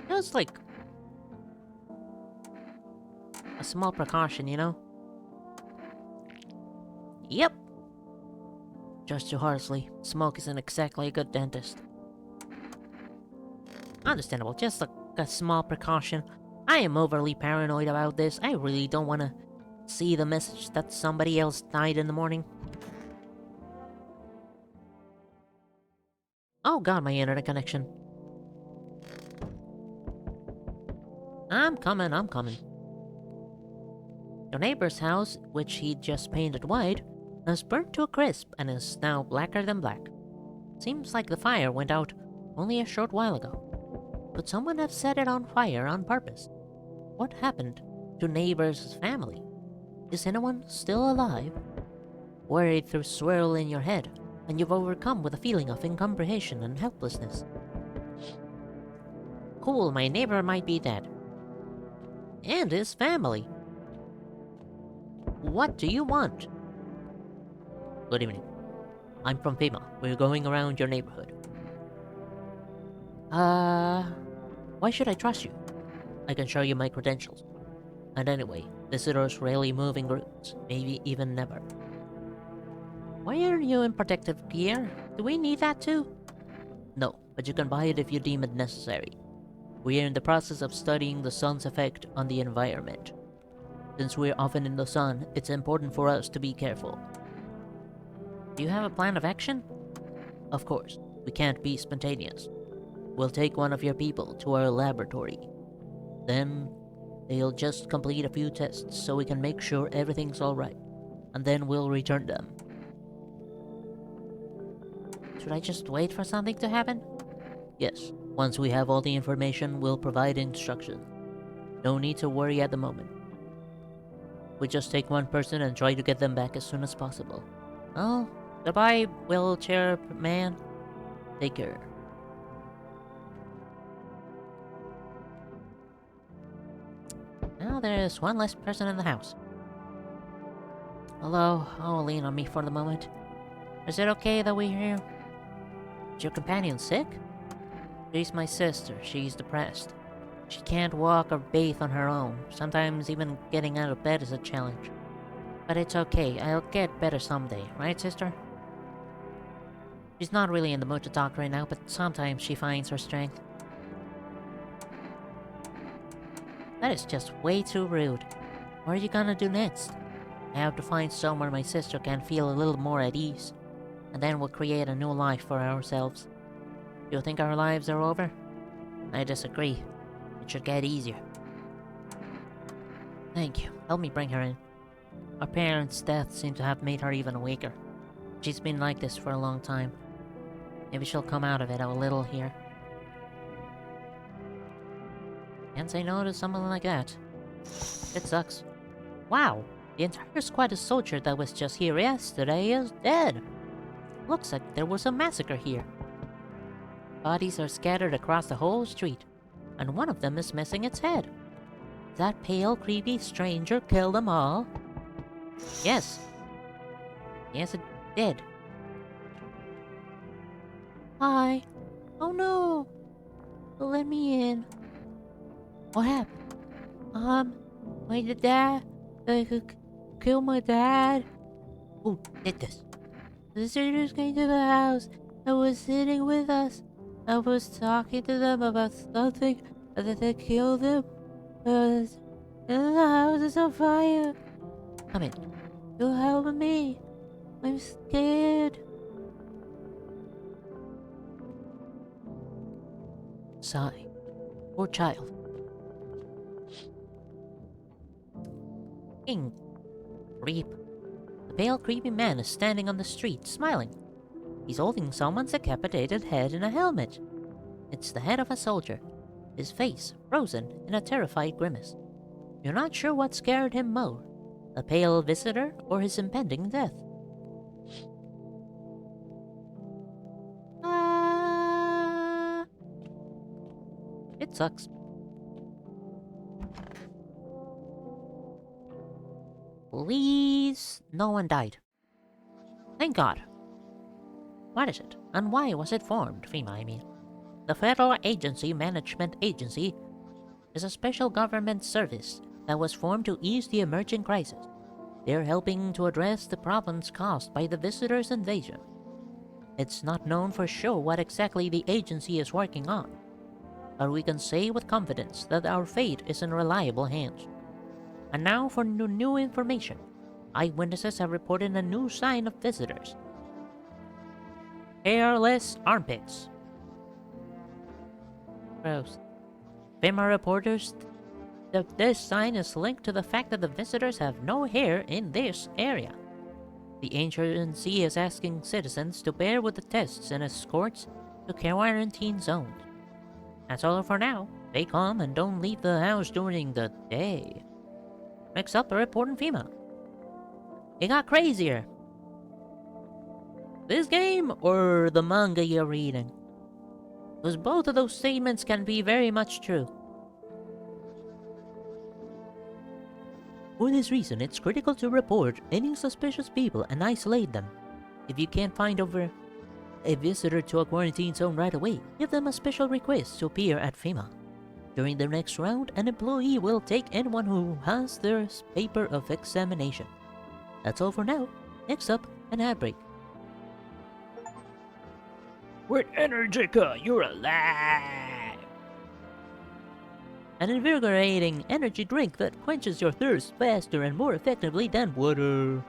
Just like a small precaution, you know? Yep. Just too harshly. Smoke isn't exactly a good dentist. Understandable, just a small precaution. I am overly paranoid about this. I really don't want to see the message that somebody else died in the morning. Oh god, my internet connection. I'm coming. Your neighbor's house, which he just painted white, has burnt to a crisp and is now blacker than black. Seems like the fire went out only a short while ago. Could someone have set it on fire on purpose? What happened to neighbor's family? Is anyone still alive? Worried through swirl in your head, and you've overcome with a feeling of incomprehension and helplessness. Cool, my neighbor might be dead. And his family. What do you want? Good evening. I'm from FEMA. We're going around your neighborhood. Why should I trust you? I can show you my credentials. And anyway, visitors rarely move in groups, maybe even never. Why aren't you in protective gear? Do we need that too? No, but you can buy it if you deem it necessary. We are in the process of studying the sun's effect on the environment. Since we're often in the sun, it's important for us to be careful. Do you have a plan of action? Of course, we can't be spontaneous. We'll take one of your people to our laboratory. Then, they'll just complete a few tests so we can make sure everything's alright. And then we'll return them. Should I just wait for something to happen? Yes. Once we have all the information, we'll provide instructions. No need to worry at the moment. We just take one person and try to get them back as soon as possible. Oh, goodbye, wheelchair man. Take care. Now there's one less person in the house. Hello, lean on me for the moment. Is it okay that we're here? Is your companion sick? She's my sister. She's depressed. She can't walk or bathe on her own. Sometimes even getting out of bed is a challenge. But it's okay. I'll get better someday. Right, sister? She's not really in the mood to talk right now, but sometimes she finds her strength. That is just way too rude. What are you gonna do next? I have to find somewhere my sister can feel a little more at ease. And then we'll create a new life for ourselves. Do you think our lives are over? I disagree. It should get easier. Thank you. Help me bring her in. Our parents' death seemed to have made her even weaker. She's been like this for a long time. Maybe she'll come out of it a little here. Can't say no to someone like that. It sucks. Wow! The entire squad of soldiers that was just here yesterday is dead. Looks like there was a massacre here. Bodies are scattered across the whole street, and one of them is missing its head. That pale, creepy stranger killed them all? Yes. Yes, it did. Hi. Oh no. Let me in. What happened? My dad. Killed my dad. Who did this? The visitors came to the house and was sitting with us. I was talking to them about something and then they killed them. And the house is on fire. Come in. You'll help me. I'm scared. Sigh. Poor child. King. Creep. The pale, creepy man is standing on the street, smiling. He's holding someone's decapitated head in a helmet. It's the head of a soldier, his face frozen in a terrified grimace. You're not sure what scared him more, the pale visitor or his impending death. It sucks. Please, no one died. Thank God. What is it, and why was it formed, FEMA, I mean? The Federal Emergency Management Agency is a special government service that was formed to ease the emerging crisis. They're helping to address the problems caused by the visitors' invasion. It's not known for sure what exactly the agency is working on, but we can say with confidence that our fate is in reliable hands. And now for new information. Eyewitnesses have reported a new sign of visitors. Hairless armpits. Gross. FEMA reporters that this sign is linked to the fact that the visitors have no hair in this area. The agency is asking citizens to bear with the tests and escorts to quarantine zones. That's all for now. Stay calm and don't leave the house during the day. Next up, a report in FEMA. It got crazier. This game or the manga you're reading? Because both of those statements can be very much true. For this reason, it's critical to report any suspicious people and isolate them. If you can't find over a visitor to a quarantine zone right away, give them a special request to appear at FEMA. During the next round, an employee will take anyone who has their paper of examination. That's all for now. Next up, an ad break. With Energica, you're alive! An invigorating energy drink that quenches your thirst faster and more effectively than water.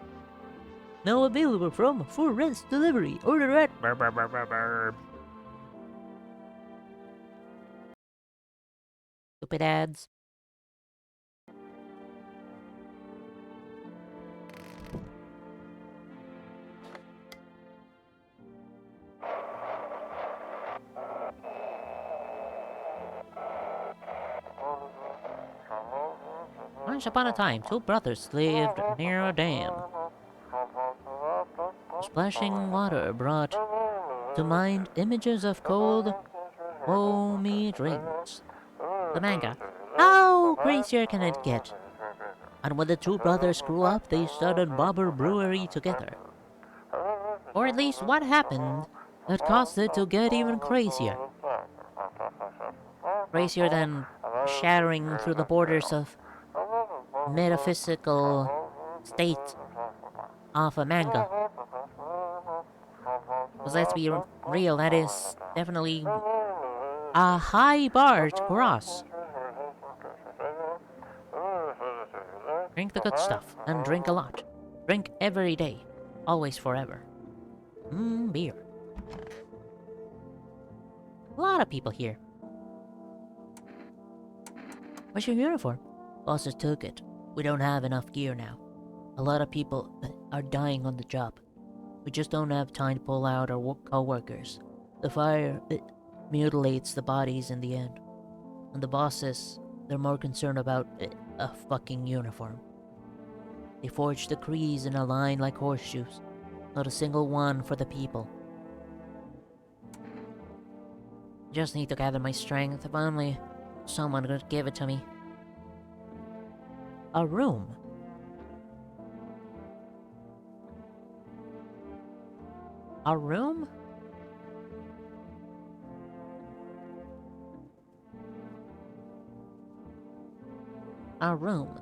Now available from For Rents Delivery. Order at Stupid ads. Once upon a time, two brothers lived near a dam. Splashing water brought to mind images of cold, foamy drinks. The manga. How crazier can it get? And when the two brothers grew up, they started Bobber Brewery together. Or at least what happened that caused it to get even crazier. Crazier than shattering through the borders of metaphysical state of a manga. Because let's be real, that is definitely a high bar to cross. Drink the good stuff, and drink a lot. Drink every day, always forever. Beer. A lot of people here. Where's your uniform? Bosses took it. We don't have enough gear now. A lot of people are dying on the job. We just don't have time to pull out our co-workers. The fire, it mutilates the bodies in the end. And the bosses, they're more concerned about a fucking uniform. They forged the crease in a line like horseshoes. Not a single one for the people. Just need to gather my strength. If only someone could give it to me. A room. A room? A room.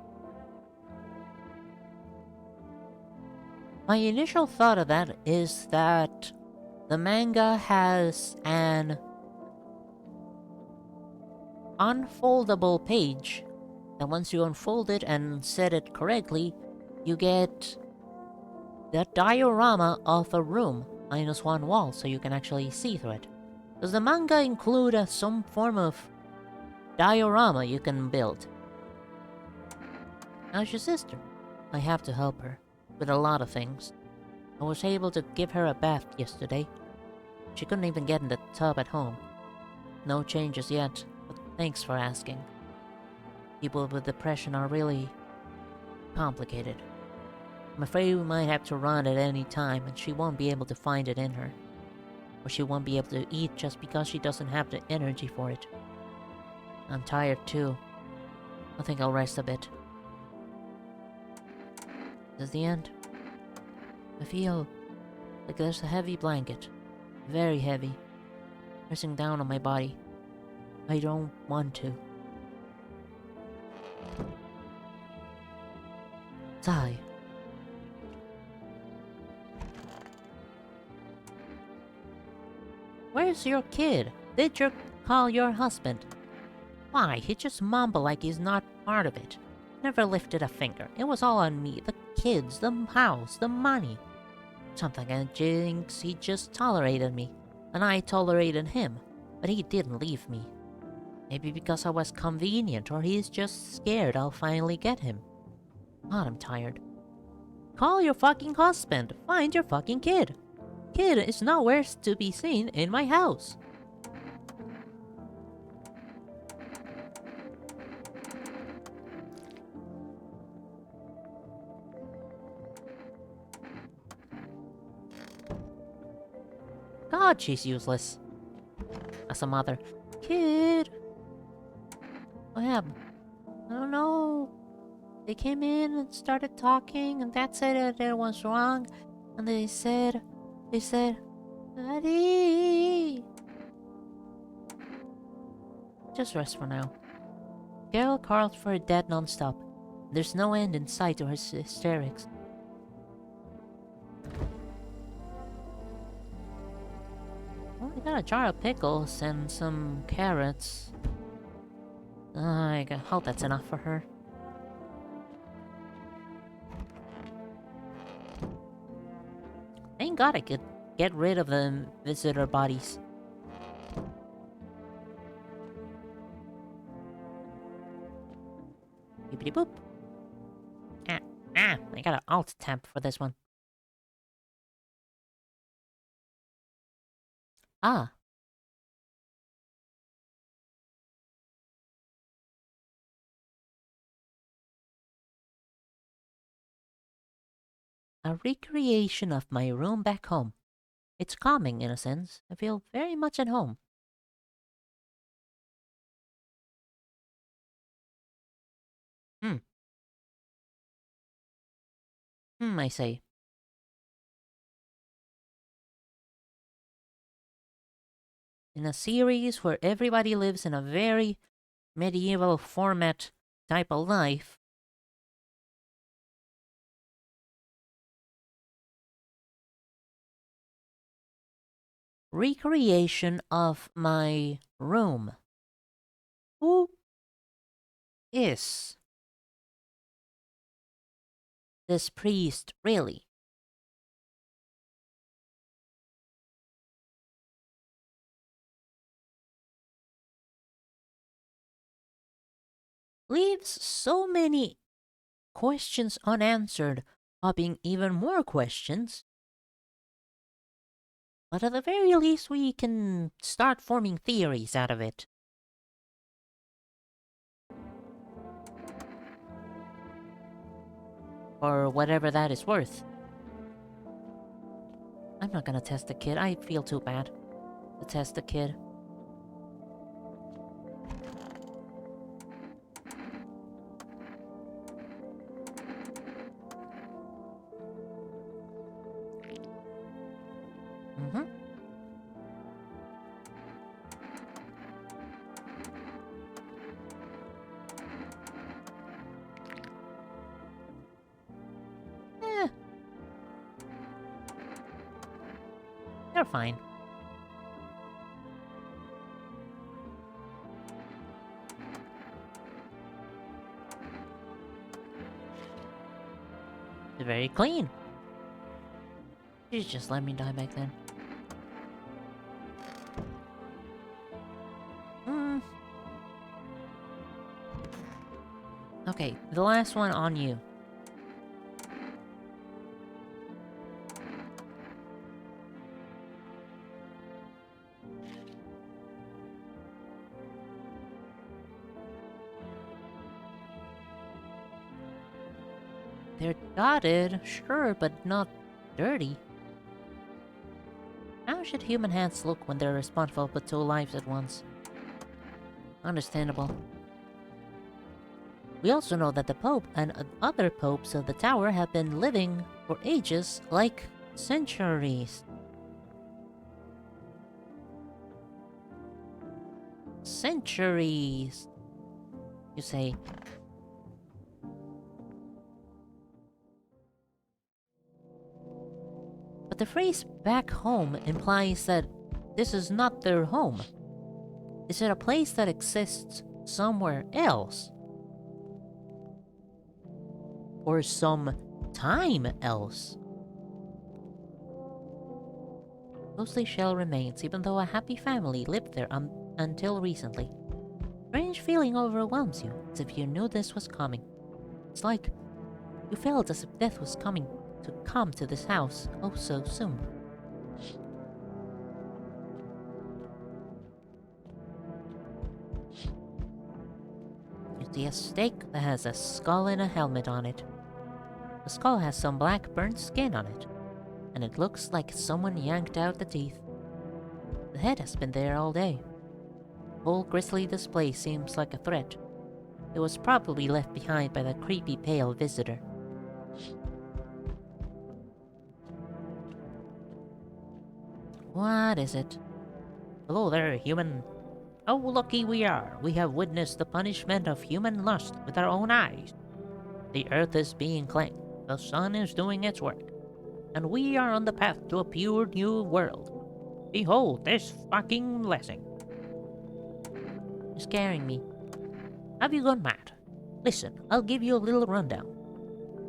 My initial thought of that is that the manga has an unfoldable page that once you unfold it and set it correctly, you get the diorama of a room minus one wall so you can actually see through it. Does the manga include some form of diorama you can build? How's your sister? I have to help her with a lot of things. I was able to give her a bath yesterday. She couldn't even get in the tub at home. No changes yet, but thanks for asking. People with depression are really complicated. I'm afraid we might have to run at any time and she won't be able to find it in her. Or she won't be able to eat just because she doesn't have the energy for it. I'm tired too. I think I'll rest a bit. This is the end. I feel like there's a heavy blanket. Very heavy. Pressing down on my body. I don't want to. Sigh. Where's your kid? Did you call your husband? Why, he just mumbled like he's not part of it. Never lifted a finger. It was all on me. The kids, the house, the money. Something I thinks he just tolerated me. And I tolerated him. But he didn't leave me. Maybe because I was convenient, or he's just scared I'll finally get him. God, I'm tired. Call your fucking husband. Find your fucking kid. Kid is nowhere to be seen in my house. God, she's useless. As a mother. Kid. What happened? I don't know. They came in and started talking, and Dad said that it was wrong. And they said, Daddy. Just rest for now. Carol called for her dad non-stop. There's no end in sight to her hysterics. Well, I got a jar of pickles and some carrots. I hope that's enough for her. Thank God I could get rid of the visitor bodies. Beepity boop. I got an alt tab for this one. Ah. A recreation of my room back home. It's calming in a sense. I feel very much at home. I say. In a series where everybody lives in a very medieval format type of life, recreation of my room. Who is this priest really? Leaves so many questions unanswered, popping even more questions. But at the very least, we can start forming theories out of it. For whatever that is worth. I'm not gonna test the kid. I feel too bad to test the kid. Mm-hmm. Eh, they're fine. They're very clean. You just let me die back then. Hmm. Okay, the last one on you. They're dotted, sure, but not dirty. How should human hands look when they're responsible for 2 lives at once? Understandable. We also know that the Pope and other popes of the tower have been living for ages, like centuries. Centuries, you say. But the phrase back home implies that this is not their home. Is it a place that exists somewhere else? Or some time else? Mostly shell remains, even though a happy family lived there until recently. Strange feeling overwhelms you, as if you knew this was coming. It's like you felt as if death was coming to come to this house oh so soon. You see a stake that has a skull and a helmet on it. The skull has some black burnt skin on it, and it looks like someone yanked out the teeth. The head has been there all day. The whole grisly display seems like a threat. It was probably left behind by the creepy pale visitor. What is it? Hello there, human. How lucky we are. We have witnessed the punishment of human lust with our own eyes. The earth is being cleansed. The sun is doing its work. And we are on the path to a pure new world. Behold this fucking blessing. You're scaring me. Have you gone mad? Listen, I'll give you a little rundown.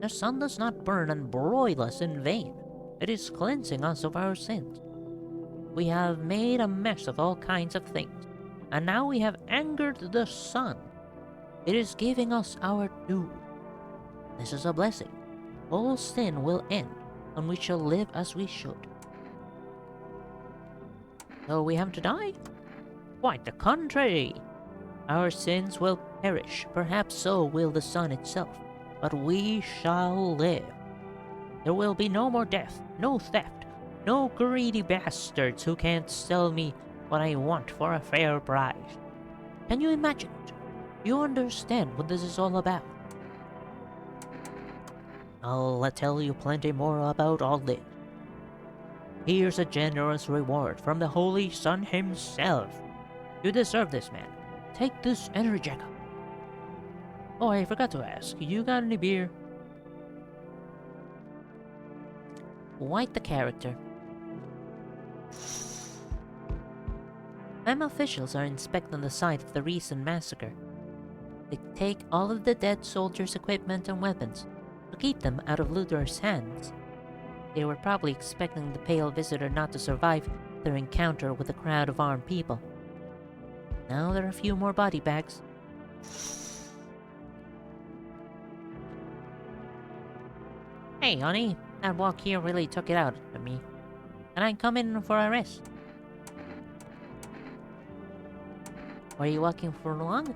The sun does not burn and broil us in vain. It is cleansing us of our sins. We have made a mess of all kinds of things, and now we have angered the sun. It is giving us our due. This is a blessing. All sin will end, and we shall live as we should. So we have to die? Quite the contrary. Our sins will perish, perhaps so will the sun itself, but we shall live. There will be no more death, no theft, no greedy bastards who can't sell me what I want for a fair price. Can you imagine it? You understand what this is all about? I'll tell you plenty more about all this. Here's a generous reward from the Holy Sun himself. You deserve this, man. Take this energy cup. Oh, I forgot to ask, you got any beer? White the character. Mem officials are inspecting the site of the recent massacre. They take all of the dead soldiers' equipment and weapons to keep them out of looters' hands. They were probably expecting the pale visitor not to survive their encounter with a crowd of armed people. Now there are a few more body bags. Hey, honey, that walk here really took it out of me. Can I come in for a rest? Were you walking for long?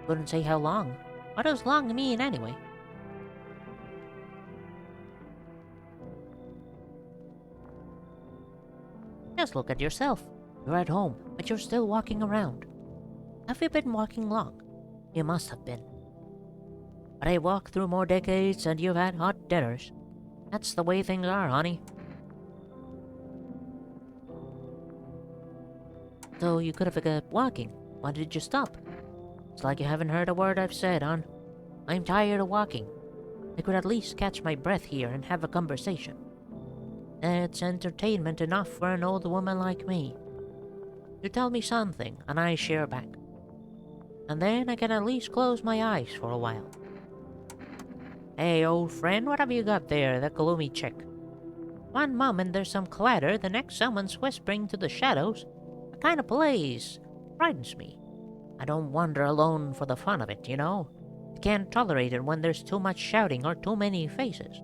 Couldn't say how long. What does long mean anyway? Just look at yourself. You're at home, but you're still walking around. Have you been walking long? You must have been. But I walked through more decades and you've had hot dinners. That's the way things are, honey. So you could have kept walking. Why did you stop? It's like you haven't heard a word I've said, hon. I'm tired of walking. I could at least catch my breath here and have a conversation. It's entertainment enough for an old woman like me. You tell me something, and I share back. And then I can at least close my eyes for a while. Hey, old friend, what have you got there, that gloomy chick? One moment there's some clatter, the next someone's whispering to the shadows. The kind of place frightens me. I don't wander alone for the fun of it, you know? I can't tolerate it when there's too much shouting or too many faces.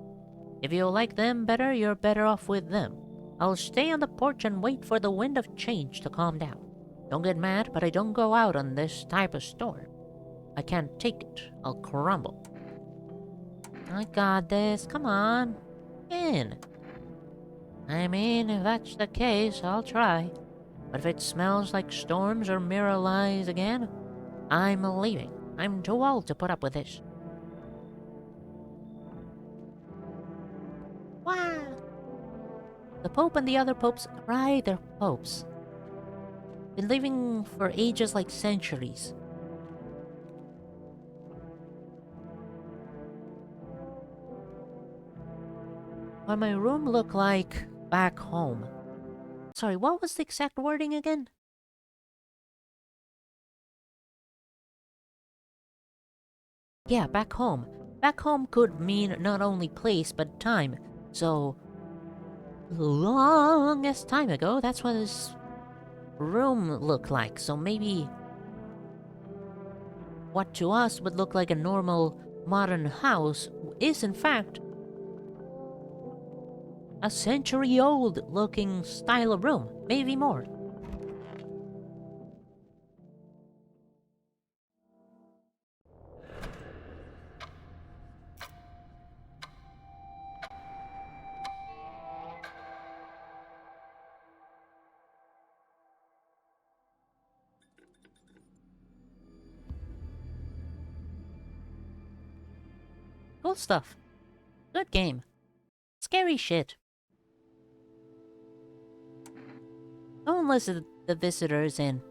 If you like them better, you're better off with them. I'll stay on the porch and wait for the wind of change to calm down. Don't get mad, but I don't go out on this type of storm. I can't take it. I'll crumble. I got this. Come on. In. I mean, if that's the case, I'll try. But if it smells like storms or mirror lies again, I'm leaving. I'm too old to put up with this. Wow! The Pope and the other popes, right, they're popes. Been living for ages like centuries. What my room look like back home. Sorry, what was the exact wording again? Yeah, back home. Back home could mean not only place, but time. So, longest time ago, that's what his room looked like. So maybe what to us would look like a normal modern house is in fact a century-old looking style of room. Maybe more. Cool stuff. Good game. Scary shit. Don't listen to the visitors in.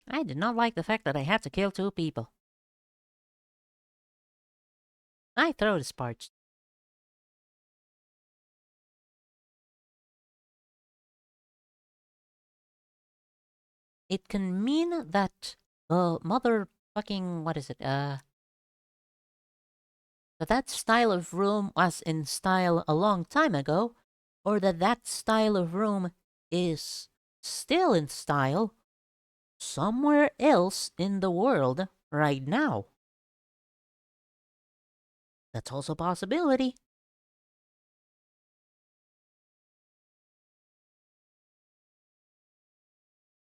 I did not like the fact that I had to kill 2 people. My throat is parched. It can mean that the motherfucking... what is it? That style of room was in style a long time ago, or that style of room is still in style somewhere else in the world right now. That's also a possibility.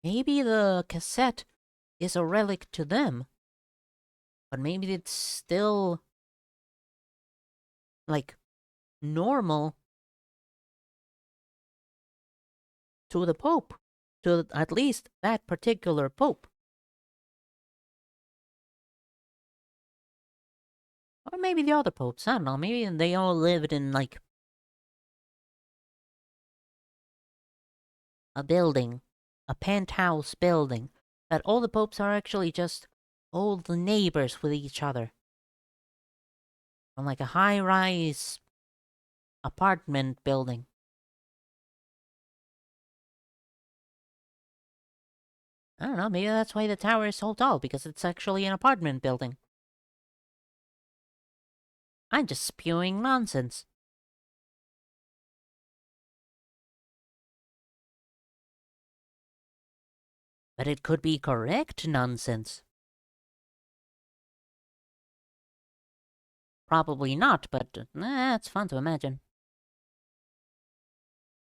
Maybe the cassette is a relic to them, but maybe it's still like normal to the Pope, to at least that particular Pope. Or maybe the other popes, I don't know, maybe they all lived in like a building, a penthouse building, that all the popes are actually just old neighbors with each other. On like a high-rise apartment building. I don't know, maybe that's why the tower is so tall, because it's actually an apartment building. I'm just spewing nonsense. But it could be correct nonsense. Probably not, but it's fun to imagine.